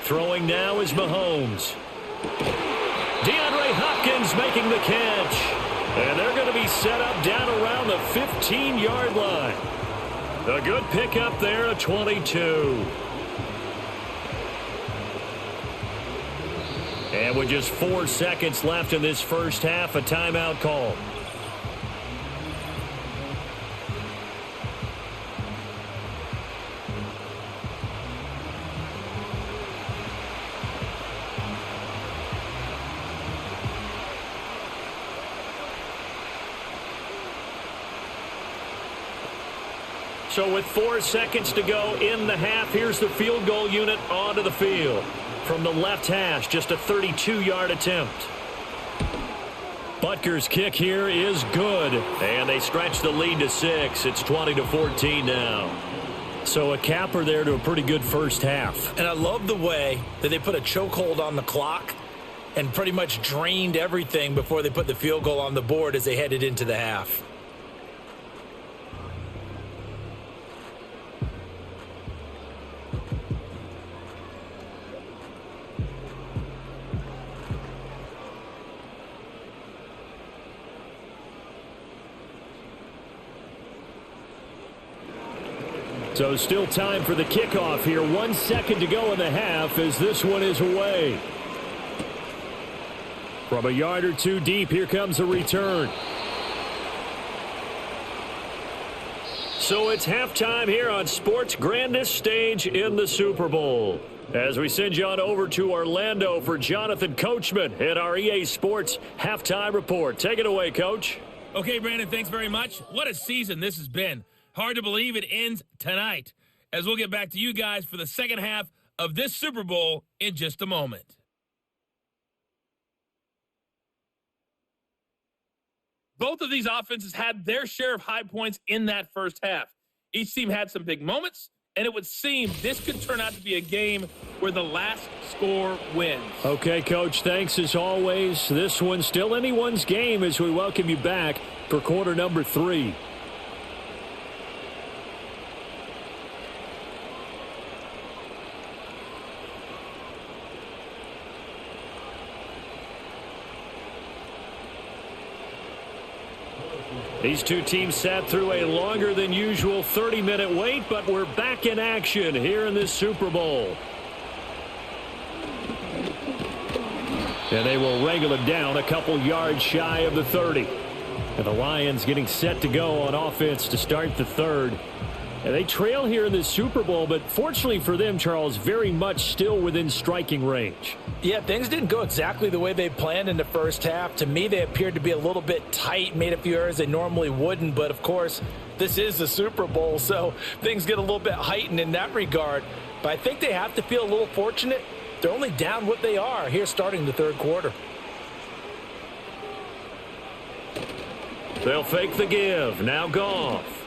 Throwing now is Mahomes. DeAndre Hopkins making the catch. And they're going to be set up down around the 15-yard line. A good pickup there, a 22. And with just 4 seconds left in this first half, a timeout call. So with 4 seconds to go in the half, here's the field goal unit onto the field. From the left hash, just a 32-yard attempt. Butker's kick here is good. And they stretch the lead to 6. It's 20-14 now. So a capper there to a pretty good first half. And I love the way that they put a chokehold on the clock and pretty much drained everything before they put the field goal on the board as they headed into the half. So still time for the kickoff here. 1 second to go in the half as this one is away. From a yard or two deep, here comes a return. So it's halftime here on sports' grandest stage in the Super Bowl. As we send you on over to Orlando for Jonathan Coachman at our EA Sports Halftime Report. Take it away, Coach. Okay, Brandon, thanks very much. What a season this has been. Hard to believe it ends tonight, as we'll get back to you guys for the second half of this Super Bowl in just a moment. Both of these offenses had their share of high points in that first half. Each team had some big moments, and it would seem this could turn out to be a game where the last score wins. Okay, Coach, thanks as always. This one's still anyone's game as we welcome you back for quarter number 3. These two teams sat through a longer than usual 30-minute wait, but we're back in action here in this Super Bowl. And they will wrangle it down a couple yards shy of the 30. And the Lions getting set to go on offense to start the third. And they trail here in this Super Bowl, but fortunately for them, Charles, very much still within striking range. Yeah, things didn't go exactly the way they planned in the first half. To me, they appeared to be a little bit tight, made a few errors they normally wouldn't. But, of course, this is the Super Bowl, so things get a little bit heightened in that regard. But I think they have to feel a little fortunate. They're only down what they are here starting the third quarter. They'll fake the give. Now Goff.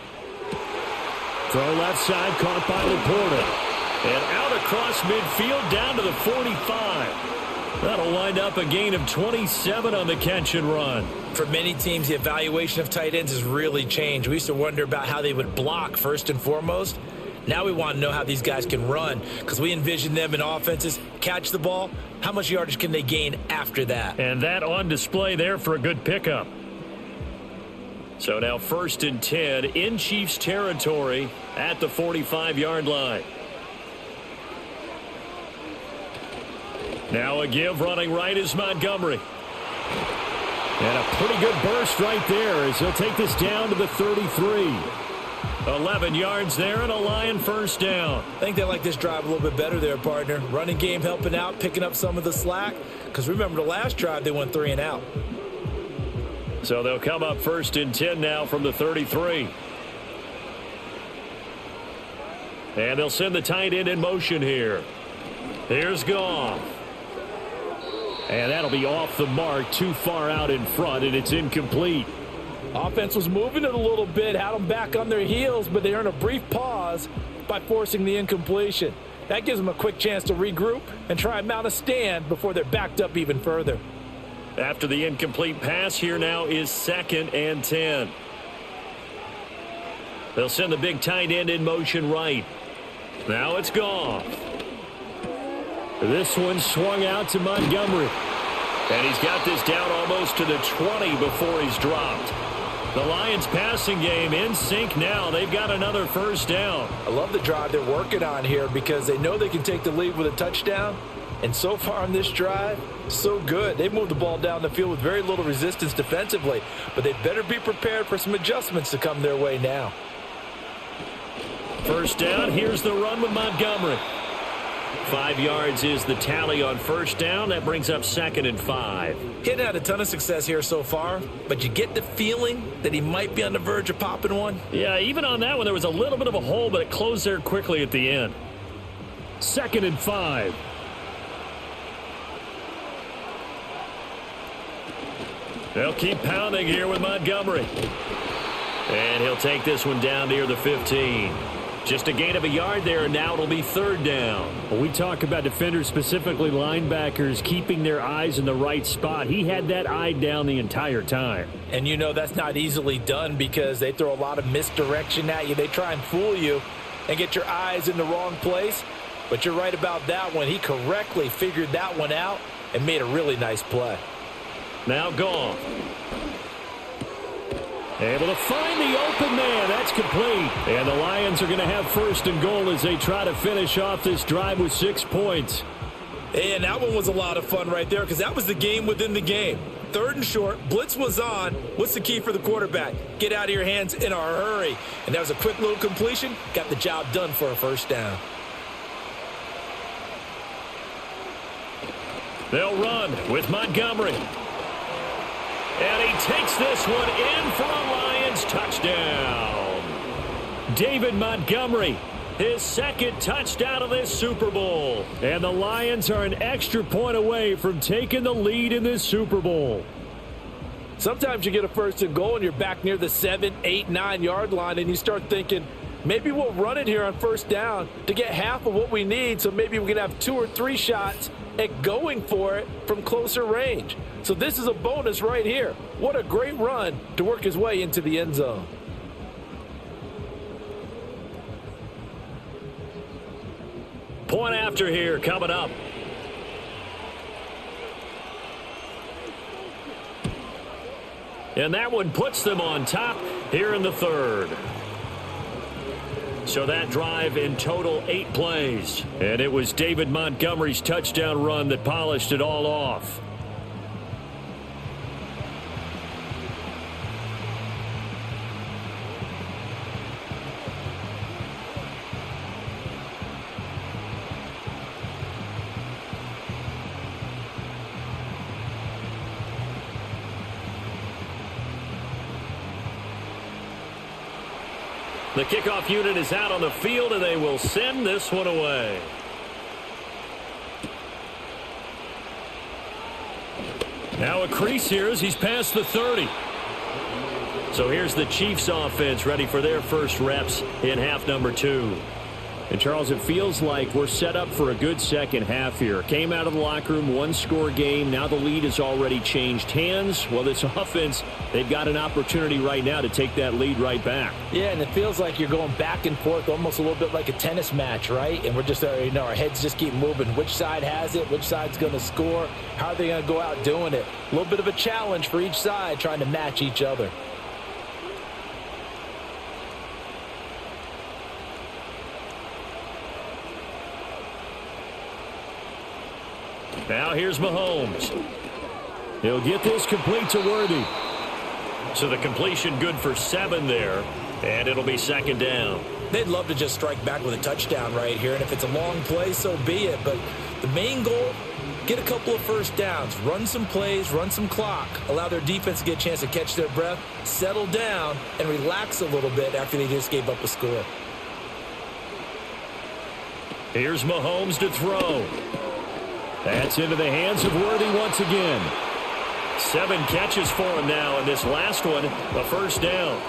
Throw left side, caught by Laporta. And out across midfield, down to the 45. That'll wind up a gain of 27 on the catch and run. For many teams, the evaluation of tight ends has really changed. We used to wonder about how they would block first and foremost. Now we want to know how these guys can run, because we envision them in offenses, catch the ball, how much yardage can they gain after that? And that on display there for a good pickup. So now 1st and 10 in Chiefs territory at the 45-yard line. Now a give running right is Montgomery. And a pretty good burst right there as he'll take this down to the 33. 11 yards there and a Lion first down. I think they like this drive a little bit better there, partner. Running game helping out, picking up some of the slack. Because remember the last drive, they went 3 and out. So they'll come up 1st and 10 now from the 33. And they'll send the tight end in motion here. Here's Goff. And that'll be off the mark, too far out in front, and it's incomplete. Offense was moving it a little bit, had them back on their heels, but they earned a brief pause by forcing the incompletion. That gives them a quick chance to regroup and try and mount a stand before they're backed up even further. After the incomplete pass, here now is 2nd and 10. They'll send the big tight end in motion right. Now it's Goff. This one swung out to Montgomery. And he's got this down almost to the 20 before he's dropped. The Lions passing game in sync now. They've got another first down. I love the drive they're working on here because they know they can take the lead with a touchdown. And so far on this drive, so good. They moved the ball down the field with very little resistance defensively. But they better be prepared for some adjustments to come their way now. First down, here's the run with Montgomery. 5 yards is the tally on first down. That brings up 2nd and 5. He hadn't had a ton of success here so far, but you get the feeling that he might be on the verge of popping one. Yeah, even on that one, there was a little bit of a hole, but it closed there quickly at the end. 2nd and 5. They'll keep pounding here with Montgomery. And he'll take this one down near the 15. Just a gain of a yard there, and now it'll be 3rd down. When we talk about defenders, specifically linebackers, keeping their eyes in the right spot, he had that eye down the entire time. And you know that's not easily done because they throw a lot of misdirection at you. They try and fool you and get your eyes in the wrong place. But you're right about that one. He correctly figured that one out and made a really nice play. Now Goff. Able to find the open man. That's complete. And the Lions are going to have 1st and goal as they try to finish off this drive with 6 points. And that one was a lot of fun right there because that was the game within the game. 3rd and short. Blitz was on. What's the key for the quarterback? Get out of your hands in a hurry. And that was a quick little completion. Got the job done for a first down. They'll run with Montgomery. And he takes this one in for a Lions touchdown. David Montgomery his second touchdown of this Super Bowl. And the Lions are an extra point away from taking the lead in this Super Bowl. Sometimes you get a first and goal and you're back near the 7, 8, 9-yard line and you start thinking, maybe we'll run it here on first down to get half of what we need, so maybe we can have 2 or 3 shots at going for it from closer range. So this is a bonus right here. What a great run to work his way into the end zone. Point after here coming up. And that one puts them on top here in the third. So that drive in total 8 plays. And it was David Montgomery's touchdown run that polished it all off. The kickoff unit is out on the field, and they will send this one away. Now a crease here as he's past the 30. So here's the Chiefs offense ready for their first reps in half number 2. And, Charles, it feels like we're set up for a good second half here. Came out of the locker room, 1-score game. Now the lead has already changed hands. Well, this offense, they've got an opportunity right now to take that lead right back. Yeah, and it feels like you're going back and forth almost a little bit like a tennis match, right? And we're just, our heads just keep moving. Which side has it? Which side's going to score? How are they going to go out doing it? A little bit of a challenge for each side trying to match each other. Now here's Mahomes. He'll get this complete to Worthy. So the completion good for 7 there, and it'll be second down. They'd love to just strike back with a touchdown right here, and if it's a long play, so be it. But the main goal, get a couple of first downs, run some plays, run some clock, allow their defense to get a chance to catch their breath, settle down, and relax a little bit after they just gave up a score. Here's Mahomes to throw. That's into the hands of Worthy once again. 7 catches for him now, and this last one, a first down.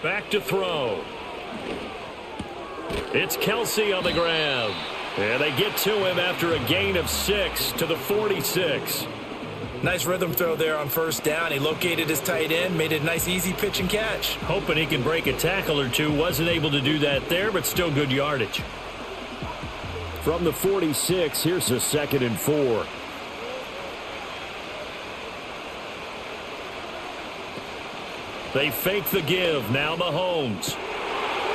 Back to throw. It's Kelsey on the ground. And they get to him after a gain of 6 to the 46. Nice rhythm throw there on first down. He located his tight end, made it a nice easy pitch and catch. Hoping he can break a tackle or two. Wasn't able to do that there, but still good yardage. From the 46, here's a 2nd and 4. They fake the give. Now Mahomes.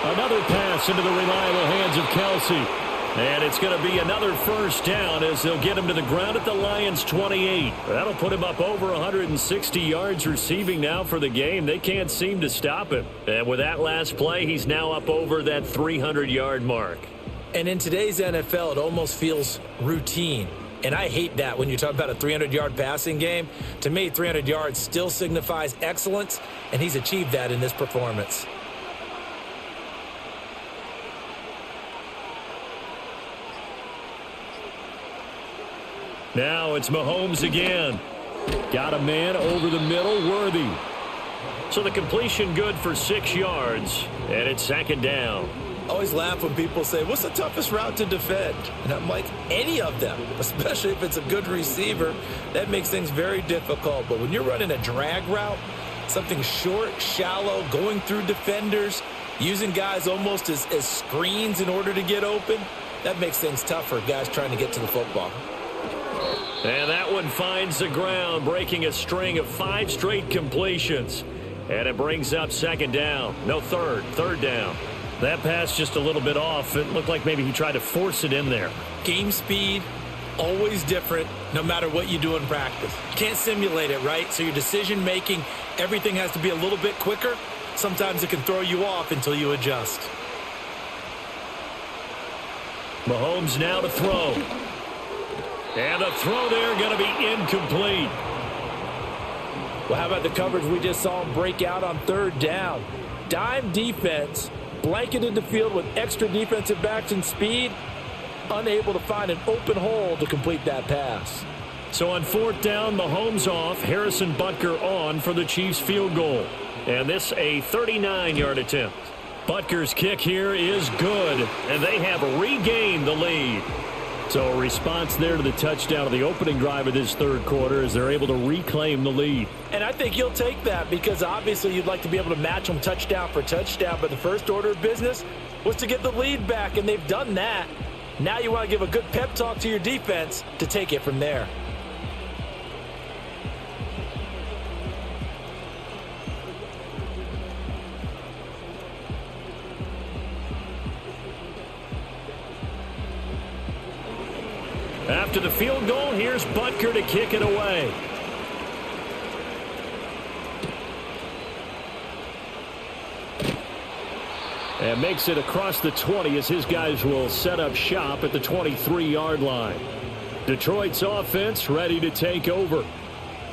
Another pass into the reliable hands of Kelsey. And it's going to be another first down as they'll get him to the ground at the Lions' 28. That'll put him up over 160 yards receiving now for the game. They can't seem to stop him. And with that last play, he's now up over that 300-yard mark. And in today's NFL, it almost feels routine. And I hate that when you talk about a 300-yard passing game. To me, 300 yards still signifies excellence, and he's achieved that in this performance. Now it's Mahomes again. Got a man over the middle, Worthy. So the completion good for 6 yards, and it's second down. I always laugh when people say, what's the toughest route to defend? And I'm like, any of them, especially if it's a good receiver. That makes things very difficult. But when you're running a drag route, something short, shallow, going through defenders, using guys almost as screens in order to get open, that makes things tough for guys trying to get to the football. And that one finds the ground, breaking a string of 5 straight completions. And it brings up second down. No, third down. That pass just a little bit off. It looked like maybe he tried to force it in there. Game speed, always different, no matter what you do in practice. You can't simulate it, right? So your decision-making, everything has to be a little bit quicker. Sometimes it can throw you off until you adjust. Mahomes now to throw. And the throw there going to be incomplete. Well, how about the coverage we just saw him break out on third down? Dime defense, blanketed the field with extra defensive backs and speed, unable to find an open hole to complete that pass. So on fourth down, Mahomes off, Harrison Butker on for the Chiefs field goal. And this a 39-yard attempt. Butker's kick here is good, and they have regained the lead. So a response there to the touchdown of the opening drive of this third quarter as they're able to reclaim the lead. And I think you'll take that because obviously you'd like to be able to match them touchdown for touchdown, but the first order of business was to get the lead back, and they've done that. Now you want to give a good pep talk to your defense to take it from there. After the field goal, here's Butker to kick it away. And makes it across the 20 as his guys will set up shop at the 23-yard line. Detroit's offense ready to take over.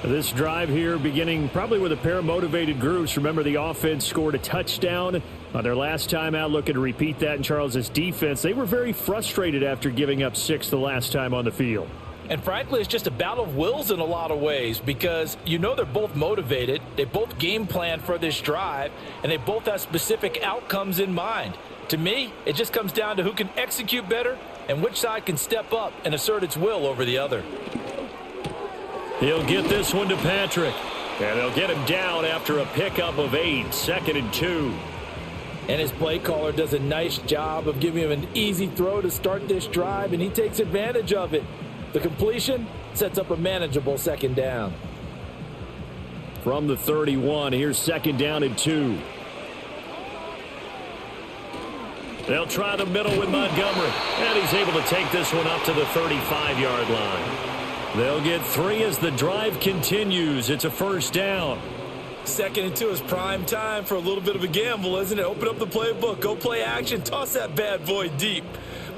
This drive here beginning probably with a pair of motivated groups. Remember, the offense scored a touchdown on their last time out, looking to repeat that in Charles' defense. They were very frustrated after giving up 6 the last time on the field. And frankly, it's just a battle of wills in a lot of ways because you know they're both motivated. They both game plan for this drive, and they both have specific outcomes in mind. To me, it just comes down to who can execute better and which side can step up and assert its will over the other. He'll get this one to Patrick, and they'll get him down after a pickup of 8, 2nd and 2. And his play caller does a nice job of giving him an easy throw to start this drive, and he takes advantage of it. The completion sets up a manageable 2nd down. From the 31, here's 2nd down and 2. They'll try the middle with Montgomery, and he's able to take this one up to the 35-yard line. They'll get 3 as the drive continues. It's a 1st down. 2nd and 2 is prime time for a little bit of a gamble, isn't it? Open up the playbook, go play action, toss that bad boy deep.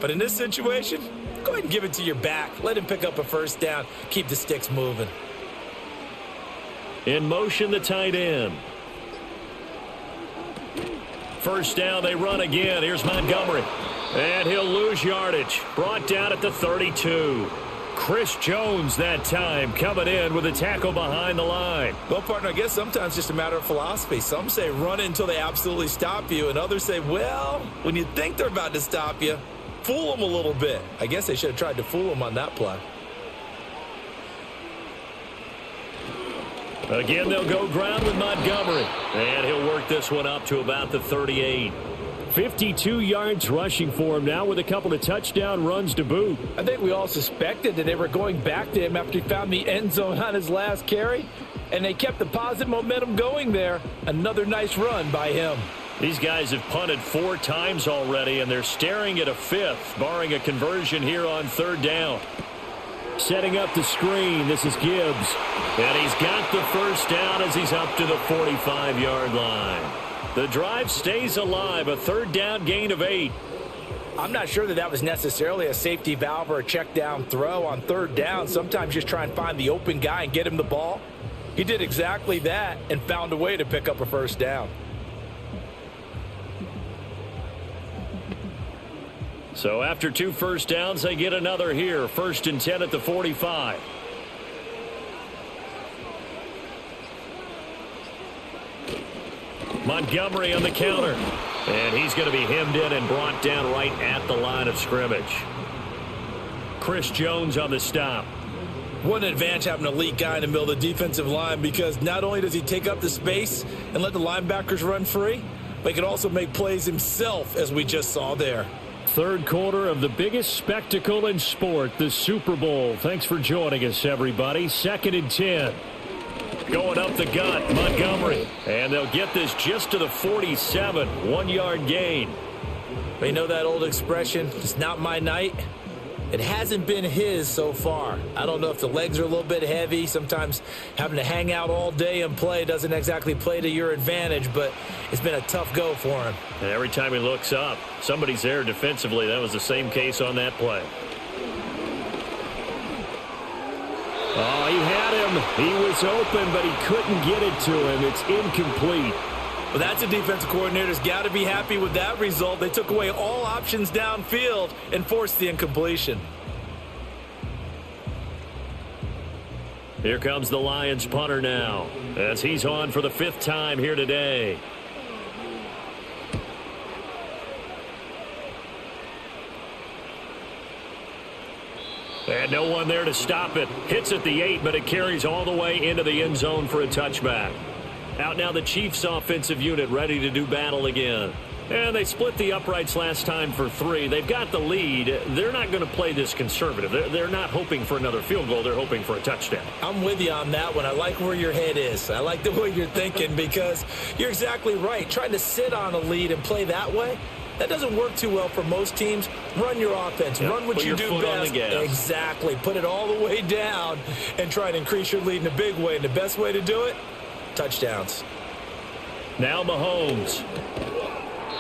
But in this situation, go ahead and give it to your back. Let him pick up a 1st down. Keep the sticks moving. In motion, the tight end. 1st down, they run again. Here's Montgomery. And he'll lose yardage. Brought down at the 32. Chris Jones that time coming in with a tackle behind the line. Well, partner, I guess sometimes it's just a matter of philosophy. Some say run until they absolutely stop you, and others say, well, when you think they're about to stop you, fool them a little bit. I guess they should have tried to fool them on that play. Again, they'll go ground with Montgomery. And he'll work this one up to about the 38. 52 yards rushing for him now with a couple of touchdown runs to boot. I think we all suspected that they were going back to him after he found the end zone on his last carry, and they kept the positive momentum going there. Another nice run by him. These guys have punted 4 times already, and they're staring at a 5th, barring a conversion here on 3rd down. Setting up the screen, this is Gibbs. And he's got the 1st down as he's up to the 45-yard line. The drive stays alive, a 3rd down gain of 8. I'm not sure that was necessarily a safety valve or a check down throw on 3rd down. Sometimes just try and find the open guy and get him the ball. He did exactly that and found a way to pick up a 1st down. So after 2 1st downs, they get another here. 1st and 10 at the 45. Montgomery on the counter. And he's going to be hemmed in and brought down right at the line of scrimmage. Chris Jones on the stop. What an advantage having an elite guy in the middle of the defensive line, because not only does he take up the space and let the linebackers run free, but he can also make plays himself, as we just saw there. 3rd quarter of the biggest spectacle in sport, the Super Bowl. Thanks for joining us, everybody. 2nd and 10. Going up the gut, Montgomery. And they'll get this just to the 47. 1-yard gain. But you know that old expression, it's not my night? It hasn't been his so far. I don't know if the legs are a little bit heavy. Sometimes having to hang out all day and play doesn't exactly play to your advantage, but it's been a tough go for him. And every time he looks up, somebody's there defensively. That was the same case on that play. Oh, he had him. He was open, but he couldn't get it to him. It's incomplete. Well, that's a defensive coordinator's got to be happy with that result. They took away all options downfield and forced the incompletion. Here comes the Lions punter now, as he's on for the 5th time here today. And no one there to stop it. Hits at the 8, but it carries all the way into the end zone for a touchback. Out now the Chiefs offensive unit ready to do battle again. And they split the uprights last time for 3. They've got the lead. They're not going to play this conservative. They're not hoping for another field goal. They're hoping for a touchdown. I'm with you on that one. I like where your head is. I like the way you're thinking because you're exactly right. Trying to sit on a lead and play that way, that doesn't work too well for most teams. Run your offense. Yep. Run what you do best. Exactly. Put it all the way down and try to increase your lead in a big way. And the best way to do it, touchdowns. Now Mahomes.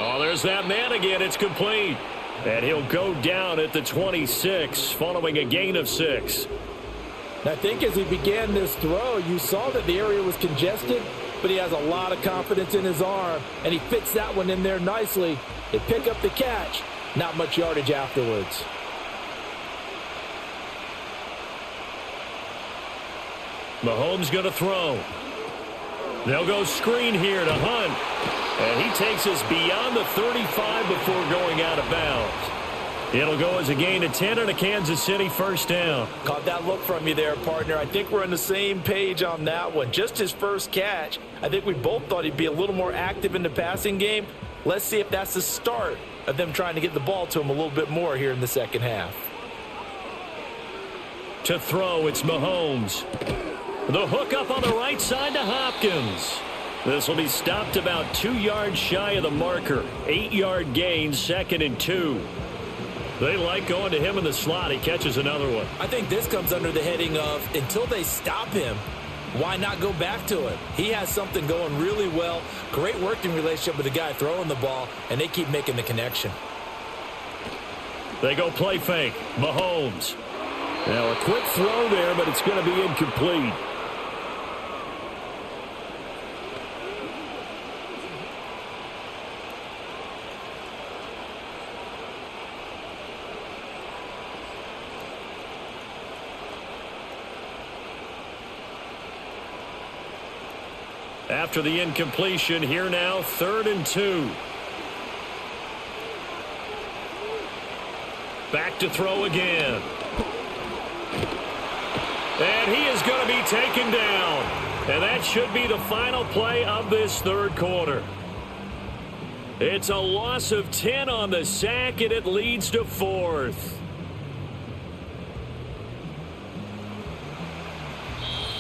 Oh, there's that man again. It's complete. And he'll go down at the 26 following a gain of 6. I think as he began this throw, you saw that the area was congested, but he has a lot of confidence in his arm, and he fits that one in there nicely. They pick up the catch. Not much yardage afterwards. Mahomes going to throw. They'll go screen here to Hunt. And he takes us beyond the 35 before going out of bounds. It'll go as a gain of 10 and a Kansas City first down. Caught that look from you there, partner. I think we're on the same page on that one. Just his first catch. I think we both thought he'd be a little more active in the passing game. Let's see if that's the start of them trying to get the ball to him a little bit more here in the second half. To throw, it's Mahomes. The hook up on the right side to Hopkins. This will be stopped about 2 yards shy of the marker. 8-yard gain, 2nd and 2. They like going to him in the slot. He catches another one. I think this comes under the heading of until they stop him, why not go back to it? He has something going really well. Great working relationship with the guy throwing the ball, and they keep making the connection. They go play fake. Mahomes. Now a quick throw there, but it's going to be incomplete. After the incompletion, here now, 3rd and 2. Back to throw again. And he is going to be taken down. And that should be the final play of this 3rd quarter. It's a loss of 10 on the sack, and it leads to 4th.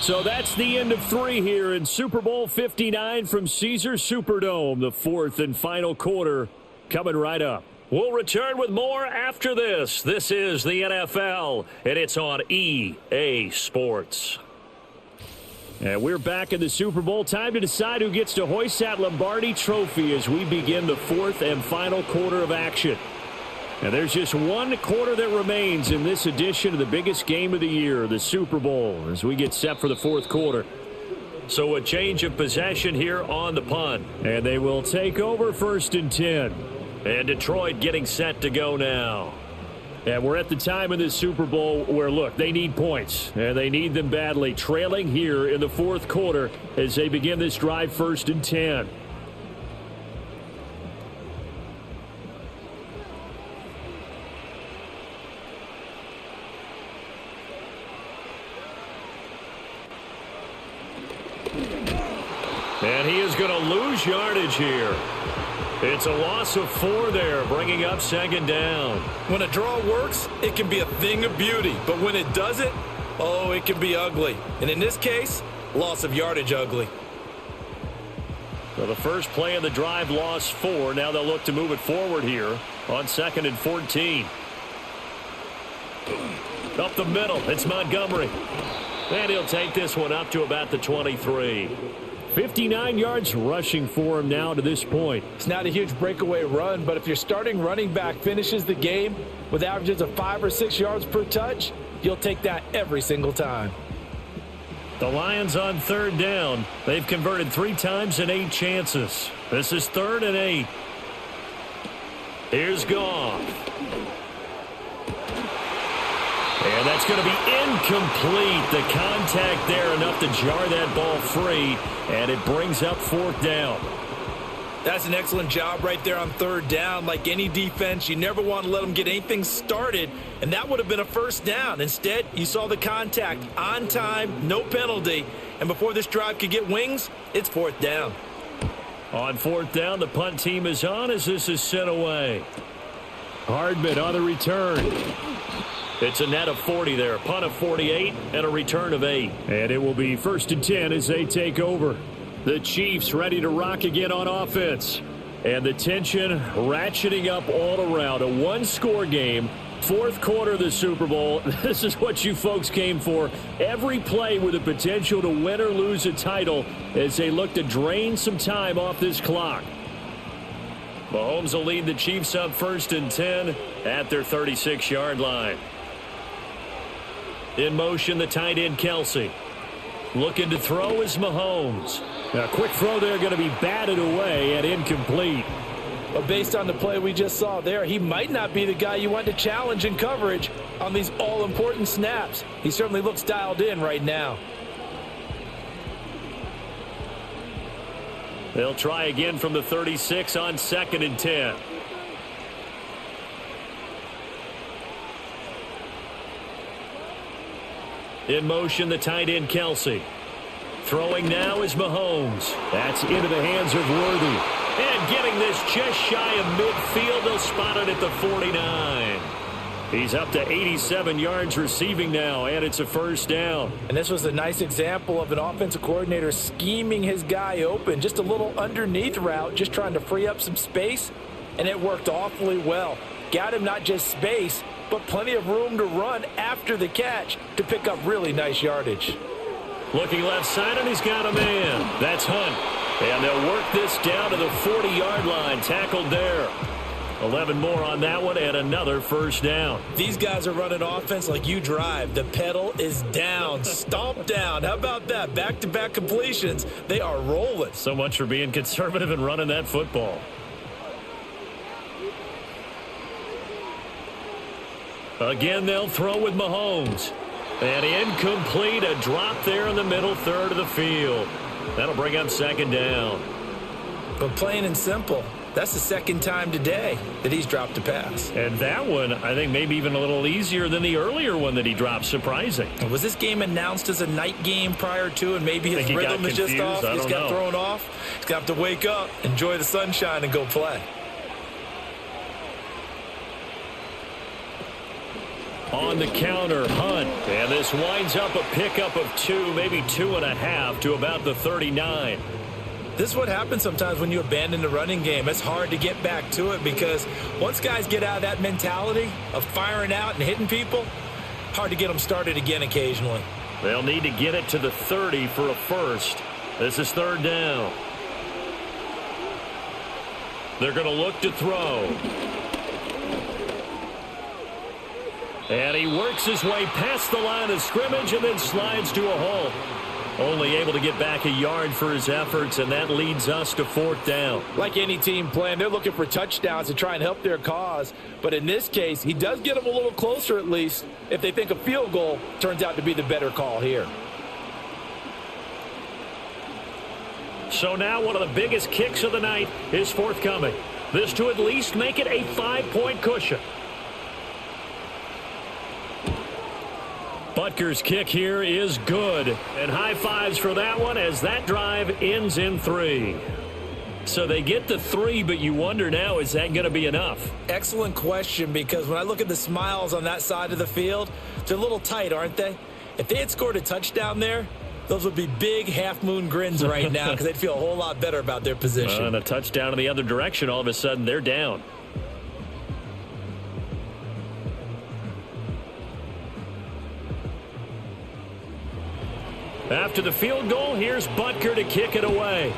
So that's the end of 3 here in Super Bowl 59 from Caesars Superdome. The 4th and final quarter coming right up. We'll return with more after this. This is the NFL, and it's on EA Sports. And we're back in the Super Bowl. Time to decide who gets to hoist that Lombardi Trophy as we begin the 4th and final quarter of action. And there's just 1 quarter that remains in this edition of the biggest game of the year, the Super Bowl, as we get set for the 4th quarter. So a change of possession here on the punt. And they will take over 1st and 10. And Detroit getting set to go now. And we're at the time in this Super Bowl where, look, they need points. And they need them badly. Trailing here in the 4th quarter as they begin this drive 1st and 10. And he is going to lose yardage here. It's a loss of 4 there, bringing up 2nd down. When a draw works, it can be a thing of beauty. But when it doesn't, oh, it can be ugly. And in this case, loss of yardage ugly. So the first play of the drive lost 4. Now they'll look to move it forward here on 2nd and 14. Up the middle, it's Montgomery. And he'll take this one up to about the 23. 59 yards rushing for him now to this point. It's not a huge breakaway run, but if your starting running back finishes the game with averages of 5 or 6 yards per touch, you'll take that every single time. The Lions on third down. They've converted 3 times in 8 chances. This is 3rd and 8. Here's Goff. And that's going to be incomplete. The contact there enough to jar that ball free, and it brings up 4th down. That's an excellent job right there on 3rd down. Like any defense, you never want to let them get anything started, and that would have been a 1st down. Instead, you saw the contact on time, no penalty, and before this drive could get wings, it's 4th down. On 4th down, the punt team is on as this is sent away. Hardman on the return. It's a net of 40 there, a punt of 48 and a return of 8. And it will be 1st and 10 as they take over. The Chiefs ready to rock again on offense. And the tension ratcheting up all around. A 1-score game, 4th quarter of the Super Bowl. This is what you folks came for. Every play with the potential to win or lose a title as they look to drain some time off this clock. Mahomes will lead the Chiefs up 1st and 10 at their 36-yard line. In motion, the tight end, Kelsey. Looking to throw is Mahomes. A quick throw there going to be batted away and incomplete. But based on the play we just saw there, he might not be the guy you want to challenge in coverage on these all-important snaps. He certainly looks dialed in right now. They'll try again from the 36 on 2nd and 10. In motion, the tight end, Kelsey. Throwing now is Mahomes. That's into the hands of Worthy. And getting this just shy of midfield. They'll spot it at the 49. He's up to 87 yards receiving now, and it's a 1st down. And this was a nice example of an offensive coordinator scheming his guy open. Just a little underneath route, just trying to free up some space, and it worked awfully well. Got him not just space, but plenty of room to run after the catch to pick up really nice yardage. Looking left side, and he's got a man. That's Hunt. And they'll work this down to the 40-yard line. Tackled there. 11 more on that one, and another 1st down. These guys are running offense like you drive. The pedal is down, stomp down. How about that? Back-to-back completions. They are rolling. So much for being conservative and running that football. Again, they'll throw with Mahomes. And incomplete, a drop there in the middle 3rd of the field. That'll bring up 2nd down. But plain and simple, that's the 2nd time today that he's dropped a pass. And that one, I think, maybe even a little easier than the earlier one that he dropped. Surprising. Was this game announced as a night game prior to, and maybe his rhythm is just off? He's got thrown off. He's going to have to wake up, enjoy the sunshine, and go play. On the counter, Hunt. And this winds up a pickup of 2, maybe 2.5 to about the 39. This is what happens sometimes when you abandon the running game. It's hard to get back to it because once guys get out of that mentality of firing out and hitting people, hard to get them started again occasionally. They'll need to get it to the 30 for a 1st. This is 3rd down. They're going to look to throw. And he works his way past the line of scrimmage and then slides to a halt. Only able to get back a yard for his efforts, and that leads us to 4th down. Like any team playing, they're looking for touchdowns to try and help their cause. But in this case, he does get them a little closer at least if they think a field goal turns out to be the better call here. So now one of the biggest kicks of the night is forthcoming. This to at least make it a 5-point cushion. Butker's kick here is good. And high fives for that one as that drive ends in 3. So they get the 3, but you wonder now, is that going to be enough? Excellent question, because when I look at the smiles on that side of the field, they're a little tight, aren't they? If they had scored a touchdown there, those would be big half-moon grins right now because they'd feel a whole lot better about their position. And a touchdown in the other direction, all of a sudden they're down. After the field goal, here's Butker to kick it away.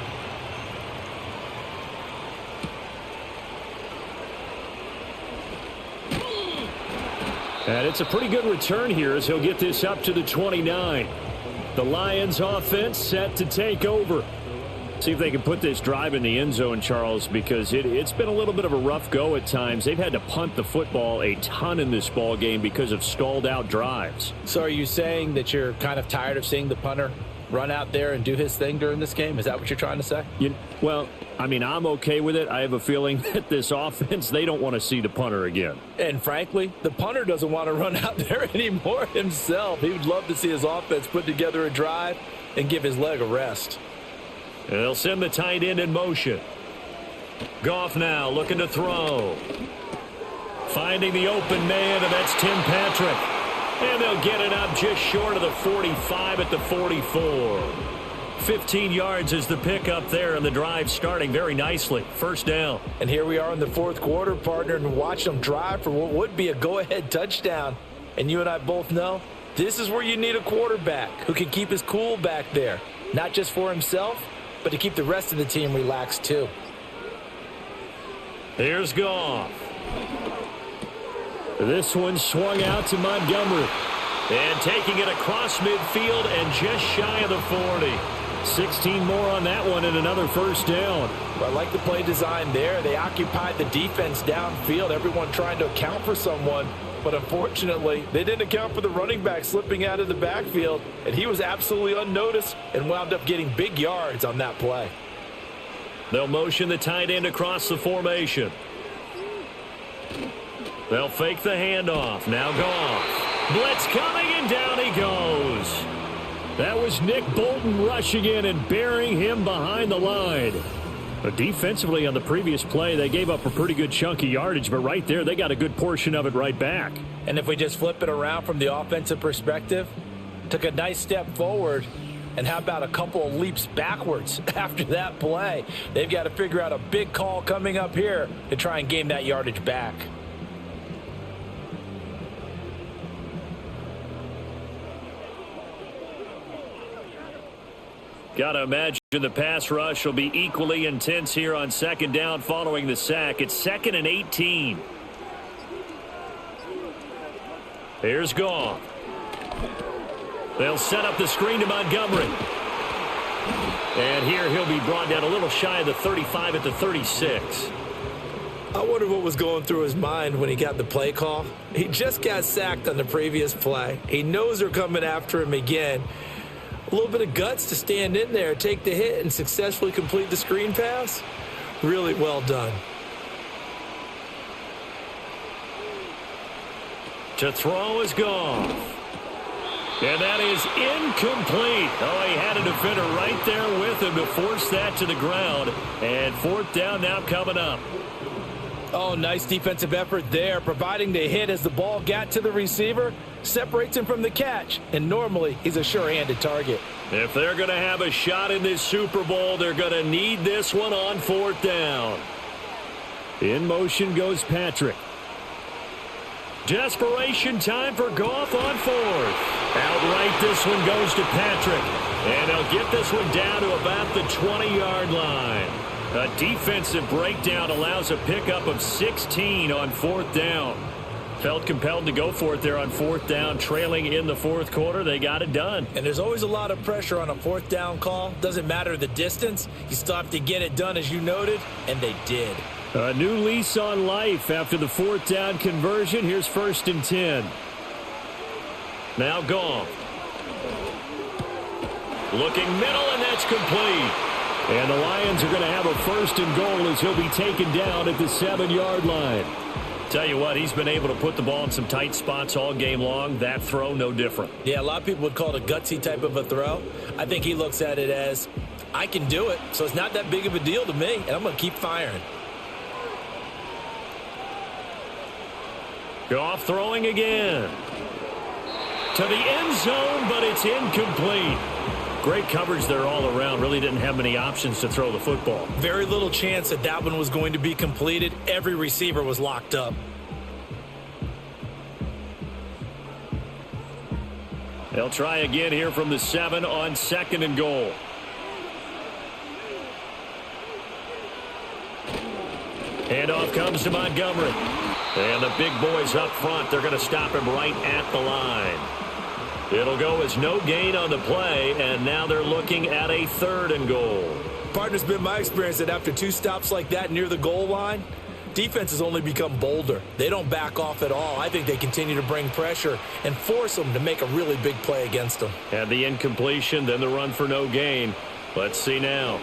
And it's a pretty good return here as he'll get this up to the 29. The Lions offense set to take over. See if they can put this drive in the end zone, Charles, because it's been a little bit of a rough go at times. They've had to punt the football a ton in this ball game because of stalled out drives. So are you saying that you're kind of tired of seeing the punter run out there and do his thing during this game? Is that what you're trying to say? Well, I mean, I'm okay with it. I have a feeling that this offense, they don't want to see the punter again. And frankly, the punter doesn't want to run out there anymore himself. He would love to see his offense put together a drive and give his leg a rest. And they'll send the tight end in motion. Goff now looking to throw. Finding the open man, and that's Tim Patrick. And they'll get it up just short of the 45 at the 44. 15 yards is the pickup there, and the drive starting very nicely. First down. And here we are in the fourth quarter, partner, and watch them drive for what would be a go-ahead touchdown. And you and I both know this is where you need a quarterback who can keep his cool back there. Not just for himself, but to keep the rest of the team relaxed too. Here's Goff. This one swung out to Montgomery. And taking it across midfield and just shy of the 40. 16 more on that one and another first down. Well, I like the play design there. They occupied the defense downfield, everyone trying to account for someone. But unfortunately, they didn't account for the running back slipping out of the backfield, and he was absolutely unnoticed and wound up getting big yards on that play. They'll motion the tight end across the formation. They'll fake the handoff. Now Goff. Blitz coming, and down he goes. That was Nick Bolton rushing in and burying him behind the line. But defensively on the previous play, they gave up a pretty good chunk of yardage, but right there, they got a good portion of it right back. And if we just flip it around from the offensive perspective, took a nice step forward, and how about a couple of leaps backwards after that play? They've got to figure out a big call coming up here to try and gain that yardage back. Got to imagine the pass rush will be equally intense here on second down following the sack. It's 2nd and 18. Here's Goff. They'll set up the screen to Montgomery. And here he'll be brought down a little shy of the 35 at the 36. I wonder what was going through his mind when he got the play call. He just got sacked on the previous play. He knows they're coming after him again. A little bit of guts to stand in there, take the hit, and successfully complete the screen pass. Really well done. To throw is Goff. And that is incomplete. Oh, he had a defender right there with him to force that to the ground. And fourth down now coming up. Oh, nice defensive effort there, providing the hit as the ball got to the receiver, separates him from the catch, and normally he's a sure-handed target. If they're going to have a shot in this Super Bowl, they're going to need this one on fourth down. In motion goes Patrick. Desperation time for Goff on fourth. Outright, this one goes to Patrick. And they'll get this one down to about the 20-yard line. A defensive breakdown allows a pickup of 16 on fourth down. Felt compelled to go for it there on fourth down, trailing in the fourth quarter. They got it done. And there's always a lot of pressure on a fourth down call. Doesn't matter the distance. You still have to get it done, as you noted, and they did. A new lease on life after the fourth down conversion. Here's 1st and 10. Now Goff. Looking middle, and that's complete. And the Lions are going to have a 1st and goal as he'll be taken down at the 7-yard line. Tell you what, he's been able to put the ball in some tight spots all game long. That throw, no different. Yeah, a lot of people would call it a gutsy type of a throw. I think he looks at it as, I can do it, so it's not that big of a deal to me, and I'm going to keep firing. Goff throwing again. To the end zone, but it's incomplete. Great coverage there all around. Really didn't have many options to throw the football. Very little chance that that one was going to be completed. Every receiver was locked up. They'll try again here from the 7 on 2nd and goal. Handoff comes to Montgomery. And the big boys up front, they're going to stop him right at the line. It'll go as no gain on the play, and now they're looking at a 3rd and goal. Partner's been my experience that after 2 stops like that near the goal line, defense has only become bolder. They don't back off at all. I think they continue to bring pressure and force them to make a really big play against them. Had the incompletion, then the run for no gain. Let's see now.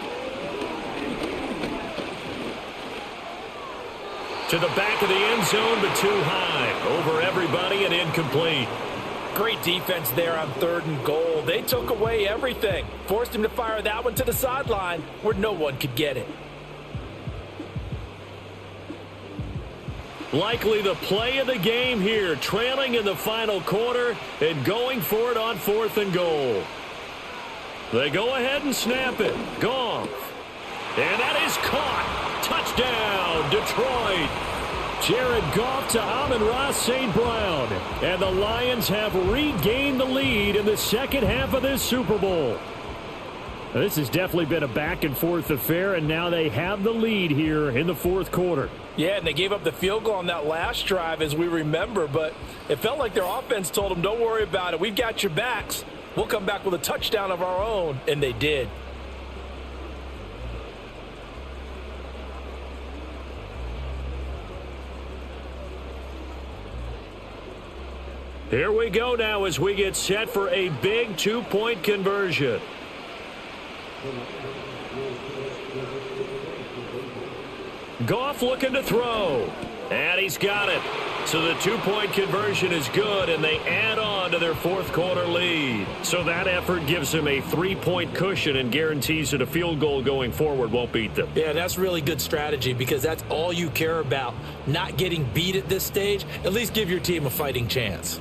To the back of the end zone, but too high. Over everybody and incomplete. Great defense there on 3rd and goal. They took away everything. Forced him to fire that one to the sideline where no one could get it. Likely the play of the game here. Trailing in the final quarter and going for it on 4th and goal. They go ahead and snap it. Goff. And that is caught. Touchdown, Detroit. Jared Goff to Amon-Ra St. Brown. And the Lions have regained the lead in the second half of this Super Bowl. This has definitely been a back-and-forth affair, and now they have the lead here in the 4th quarter. Yeah, and they gave up the field goal on that last drive, as we remember, but it felt like their offense told them, don't worry about it. We've got your backs. We'll come back with a touchdown of our own, and they did. Here we go now as we get set for a big 2-point conversion. Goff looking to throw. And he's got it. So the 2-point conversion is good, and they add on to their 4th quarter lead. So that effort gives them a 3-point cushion and guarantees that a field goal going forward won't beat them. Yeah, that's really good strategy because that's all you care about. Not getting beat at this stage. At least give your team a fighting chance.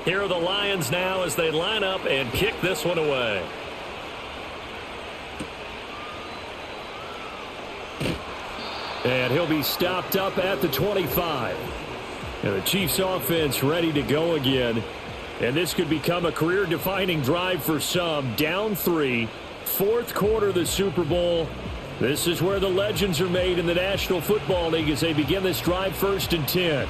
Here are the Lions now as they line up and kick this one away. And he'll be stopped up at the 25. And the Chiefs offense ready to go again. And this could become a career-defining drive for some. Down 3, 4th quarter of the Super Bowl. This is where the legends are made in the National Football League as they begin this drive 1st and 10.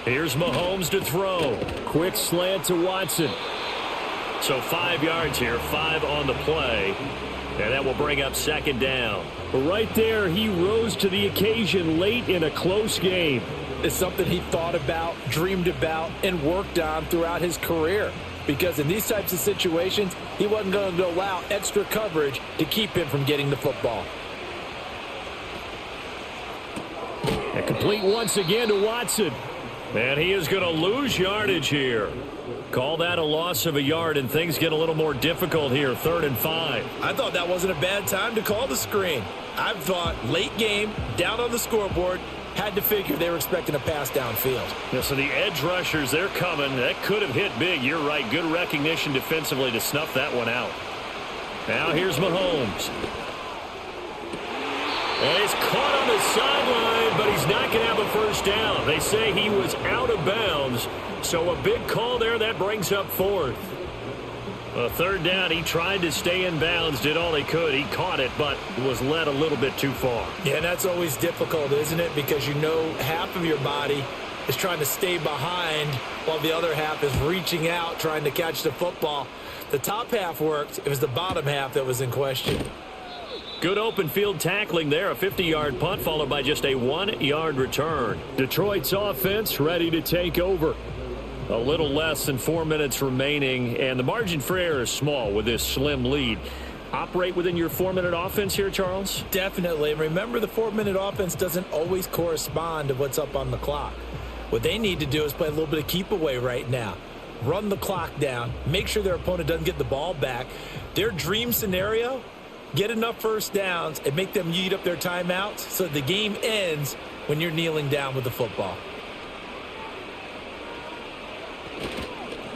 Here's Mahomes to throw. Quick slant to Watson. So 5 yards here, 5 on the play. And that will bring up 2nd down. Right there, he rose to the occasion late in a close game. It's something he thought about, dreamed about, and worked on throughout his career. Because in these types of situations, he wasn't going to allow extra coverage to keep him from getting the football. And complete once again to Watson. And he is going to lose yardage here. Call that a loss of a yard, and things get a little more difficult here. 3rd and 5. I thought that wasn't a bad time to call the screen. I thought late game, down on the scoreboard, had to figure they were expecting a pass downfield. Yeah, so the edge rushers, they're coming. That could have hit big. You're right. Good recognition defensively to snuff that one out. Now here's Mahomes. And he's caught on the sideline, but he's not going to have a first down. They say he was out of bounds, so a big call there. That brings up 4th. 3rd down, he tried to stay in bounds, did all he could. He caught it, but was led a little bit too far. Yeah, and that's always difficult, isn't it? Because you know half of your body is trying to stay behind while the other half is reaching out, trying to catch the football. The top half worked. It was the bottom half that was in question. Good open field tackling there. A 50-yard punt followed by just a 1-yard return. Detroit's offense ready to take over. A little less than 4 minutes remaining, and the margin for error is small with this slim lead. Operate within your 4-minute offense here, Charles? Definitely. Remember, the 4-minute offense doesn't always correspond to what's up on the clock. What they need to do is play a little bit of keep away right now. Run the clock down. Make sure their opponent doesn't get the ball back. Their dream scenario, get enough first downs and make them eat up their timeouts so the game ends when you're kneeling down with the football.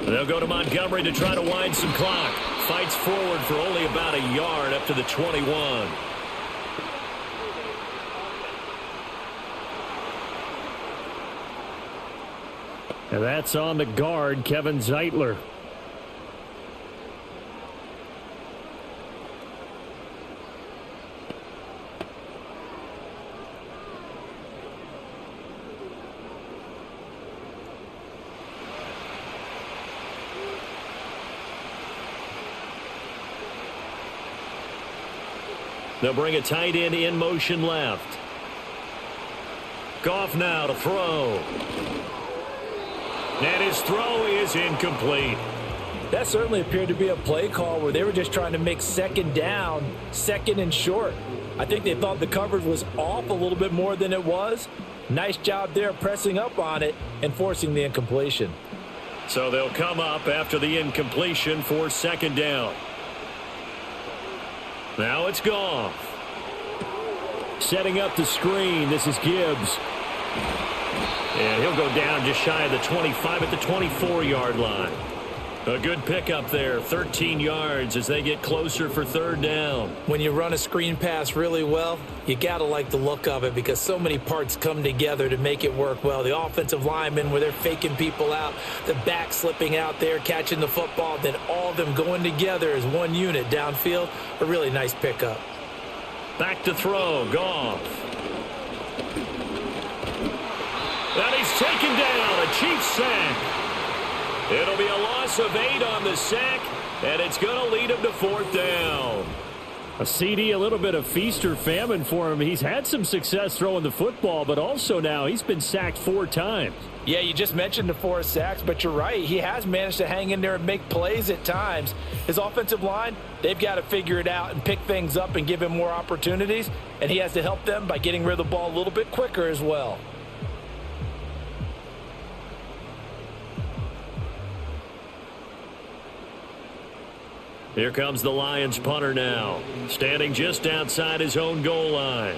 They'll go to Montgomery to try to wind some clock. Fights forward for only about a yard up to the 21. And that's on the guard, Kevin Zeitler. They'll bring a tight end in motion left. Goff now to throw. And his throw is incomplete. That certainly appeared to be a play call where they were just trying to make second down, second and short. I think they thought the coverage was off a little bit more than it was. Nice job there pressing up on it and forcing the incompletion. So they'll come up after the incompletion for second down. Now it's Goff. Setting up the screen. This is Gibbs. And he'll go down just shy of the 25 at the 24-yard line. A good pickup there, 13 yards as they get closer for third down. When you run a screen pass really well, you got to like the look of it because so many parts come together to make it work well. The offensive linemen where they're faking people out, the back slipping out there, catching the football, then all of them going together as one unit downfield. A really nice pickup. Back to throw, Goff. And he's taken down, a Chiefs sack. It'll be a loss of 8 on the sack, and it's going to lead him to fourth down. A CD, a little bit of feast or famine for him. He's had some success throwing the football, but also now he's been sacked 4 times. Yeah, you just mentioned the 4 sacks, but you're right. He has managed to hang in there and make plays at times. His offensive line, they've got to figure it out and pick things up and give him more opportunities, and he has to help them by getting rid of the ball a little bit quicker as well. Here comes the Lions punter now, standing just outside his own goal line.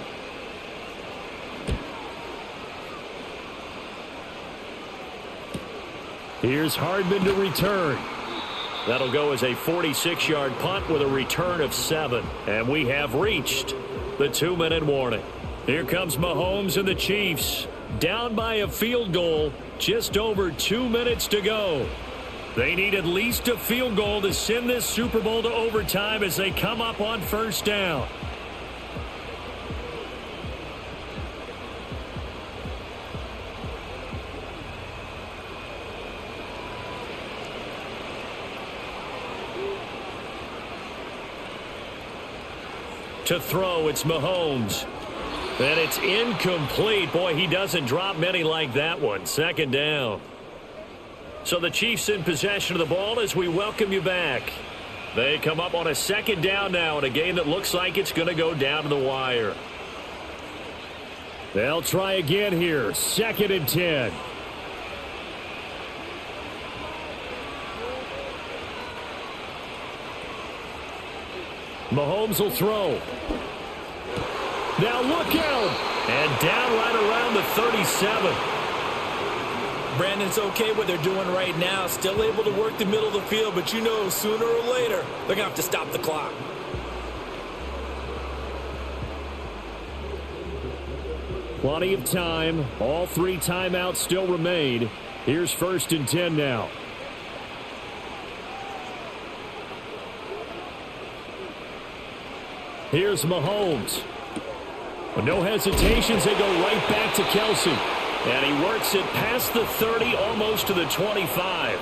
Here's Hardman to return. That'll go as a 46-yard punt with a return of 7. And we have reached the 2-minute warning. Here comes Mahomes and the Chiefs, down by a field goal, just over 2 minutes to go. They need at least a field goal to send this Super Bowl to overtime as they come up on first down. To throw, it's Mahomes. And it's incomplete. Boy, he doesn't drop many like that one. Second down. So the Chiefs in possession of the ball as we welcome you back. They come up on a second down now in a game that looks like it's going to go down to the wire. They'll try again here. 2nd and 10. Mahomes will throw. Now look out. And down right around the 37. Brandon, it's okay what they're doing right now. Still able to work the middle of the field, but you know sooner or later they're going to have to stop the clock. Plenty of time. All 3 timeouts still remain. Here's 1st and 10 now. Here's Mahomes. With no hesitations, they go right back to Kelsey. And he works it past the 30, almost to the 25.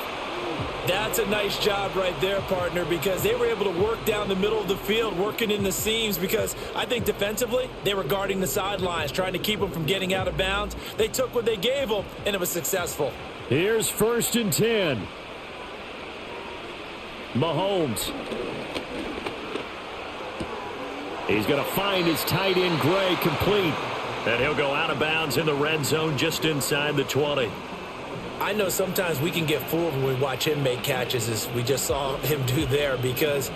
That's a nice job right there, partner, because they were able to work down the middle of the field, working in the seams, because I think defensively they were guarding the sidelines, trying to keep them from getting out of bounds. They took what they gave them, and it was successful. Here's 1st and 10. Mahomes. He's going to find his tight end, Gray, complete. And he'll go out of bounds in the red zone just inside the 20. I know sometimes we can get fooled when we watch him make catches, as we just saw him do there, because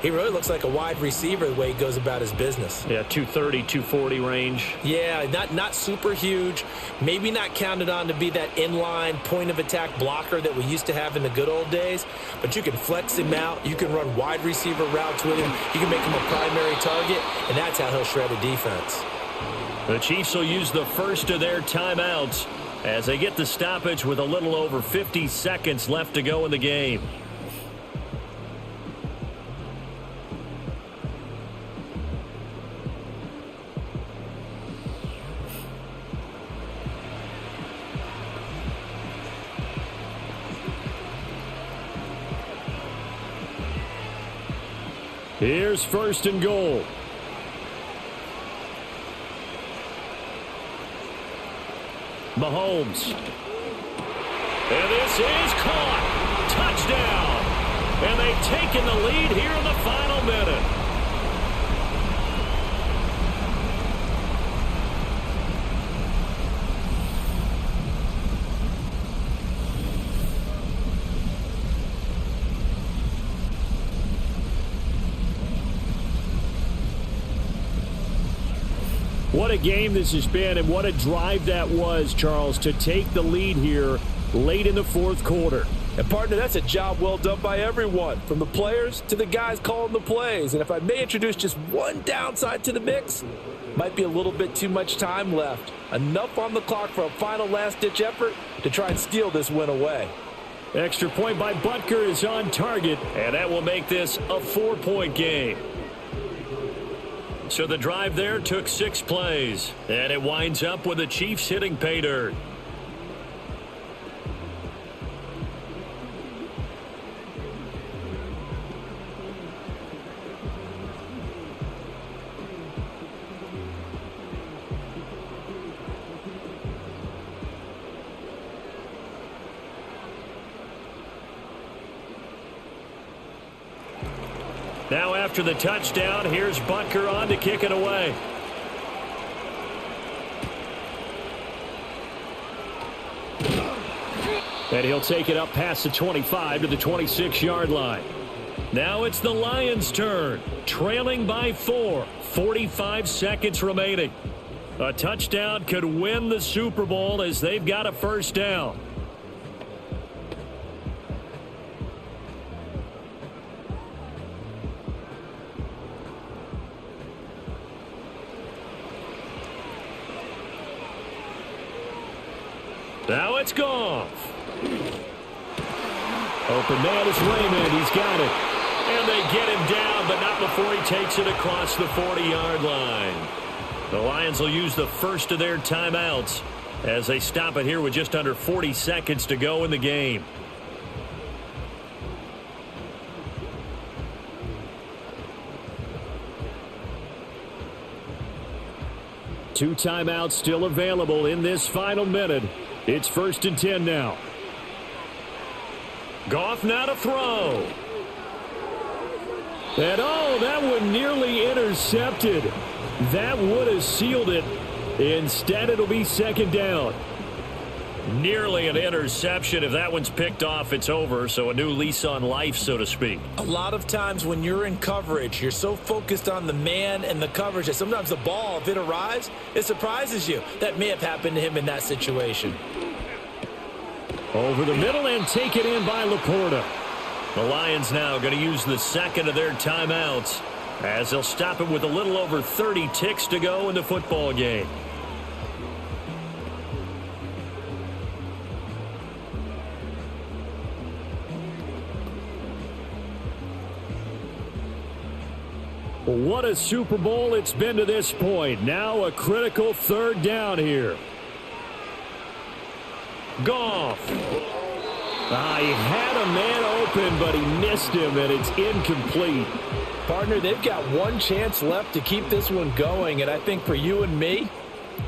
he really looks like a wide receiver the way he goes about his business. Yeah, 230, 240 range. Yeah, not super huge. Maybe not counted on to be that inline point-of-attack blocker that we used to have in the good old days. But you can flex him out. You can run wide receiver routes with him. You can make him a primary target, and that's how he'll shred a defense. The Chiefs will use the first of their timeouts as they get the stoppage with a little over 50 seconds left to go in the game. Here's 1st and goal. Mahomes. And this is caught. Touchdown. And they've taken the lead here in the final minute. What a game this has been, and what a drive that was, Charles, to take the lead here late in the 4th quarter. And, partner, that's a job well done by everyone, from the players to the guys calling the plays. And if I may introduce just one downside to the mix, might be a little bit too much time left. Enough on the clock for a final last-ditch effort to try and steal this win away. Extra point by Butker is on target, and that will make this a 4-point game. So the drive there took 6 plays, and it winds up with the Chiefs hitting pay dirt. Now after the touchdown, here's Butker on to kick it away. And he'll take it up past the 25 to the 26-yard line. Now it's the Lions' turn, trailing by 4, 45 seconds remaining. A touchdown could win the Super Bowl as they've got a first down. Now it's Goff. Open man is Raymond. He's got it. And they get him down, but not before he takes it across the 40-yard line. The Lions will use the first of their timeouts as they stop it here with just under 40 seconds to go in the game. Two timeouts still available in this final minute. It's 1st and 10 now. Goff now to throw. And oh, that one nearly intercepted. That would have sealed it. Instead, it'll be 2nd down. Nearly an interception. If that one's picked off, it's over. So a new lease on life, so to speak. A lot of times when you're in coverage, you're so focused on the man and the coverage that sometimes the ball, if it arrives, it surprises you. That may have happened to him in that situation. Over the middle and take it in by Laporta. The Lions now going to use the second of their timeouts as they'll stop it with a little over 30 ticks to go in the football game. What a Super Bowl it's been to this point. Now a critical 3rd down here. Goff. He had a man open, but he missed him, and it's incomplete. Partner, they've got one chance left to keep this one going, and I think for you and me,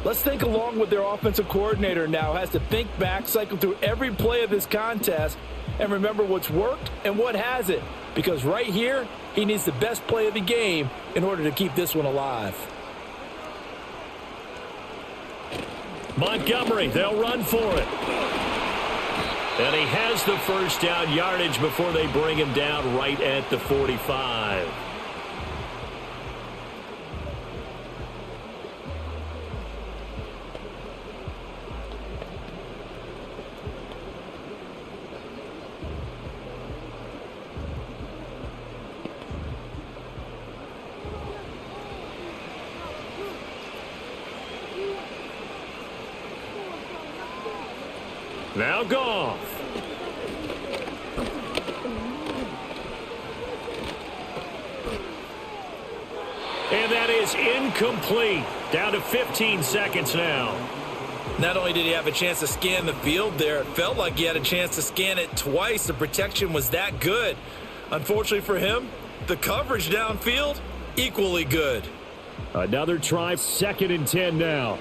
let's think along with their offensive coordinator now. Has to think back, cycle through every play of this contest, and remember what's worked and what hasn't. Because right here, he needs the best play of the game in order to keep this one alive. Montgomery, they'll run for it. And he has the first down yardage before they bring him down right at the 45. Now Goff. And that is incomplete. Down to 15 seconds now. Not only did he have a chance to scan the field there, it felt like he had a chance to scan it twice. The protection was that good. Unfortunately for him, the coverage downfield, equally good. Another try, 2nd and 10 now.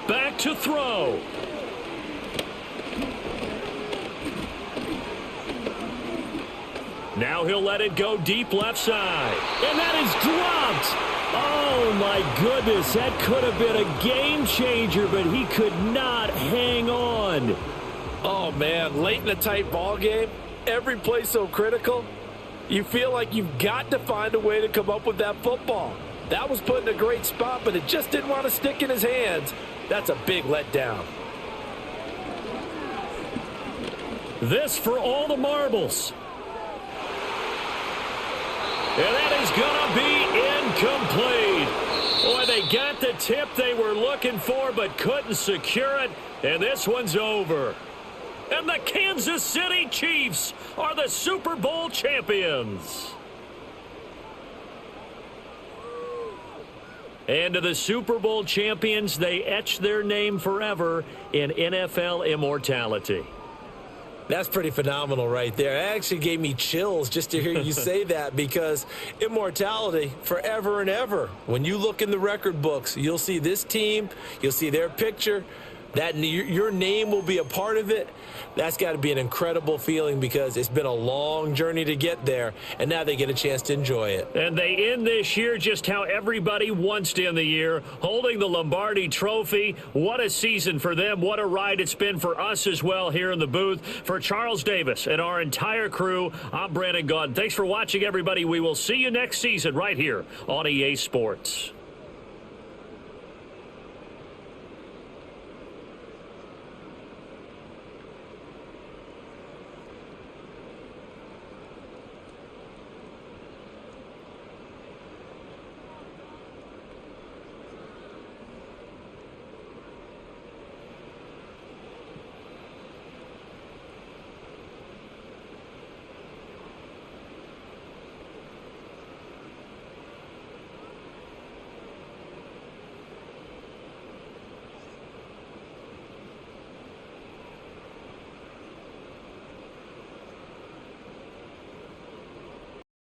Back to throw. Now he'll let it go deep left side. And that is dropped. Oh, my goodness. That could have been a game changer, but he could not hang on. Oh, man, late in a tight ball game, every play so critical, you feel like you've got to find a way to come up with that football. That was put in a great spot, but it just didn't want to stick in his hands. That's a big letdown. This for all the marbles. And that is going to be incomplete. Boy, they got the tip they were looking for but couldn't secure it. And this one's over. And the Kansas City Chiefs are the Super Bowl champions. And to the Super Bowl champions, they etch their name forever in NFL immortality. That's pretty phenomenal right there. It actually gave me chills just to hear you say that, because immortality forever and ever. When you look in the record books, you'll see this team, you'll see their picture, that your name will be a part of it. That's got to be an incredible feeling, because it's been a long journey to get there, and now they get a chance to enjoy it. And they end this year just how everybody wants to end the year, holding the Lombardi Trophy. What a season for them. What a ride it's been for us as well here in the booth. For Charles Davis and our entire crew, I'm Brandon Gaudin. Thanks for watching, everybody. We will see you next season right here on EA Sports.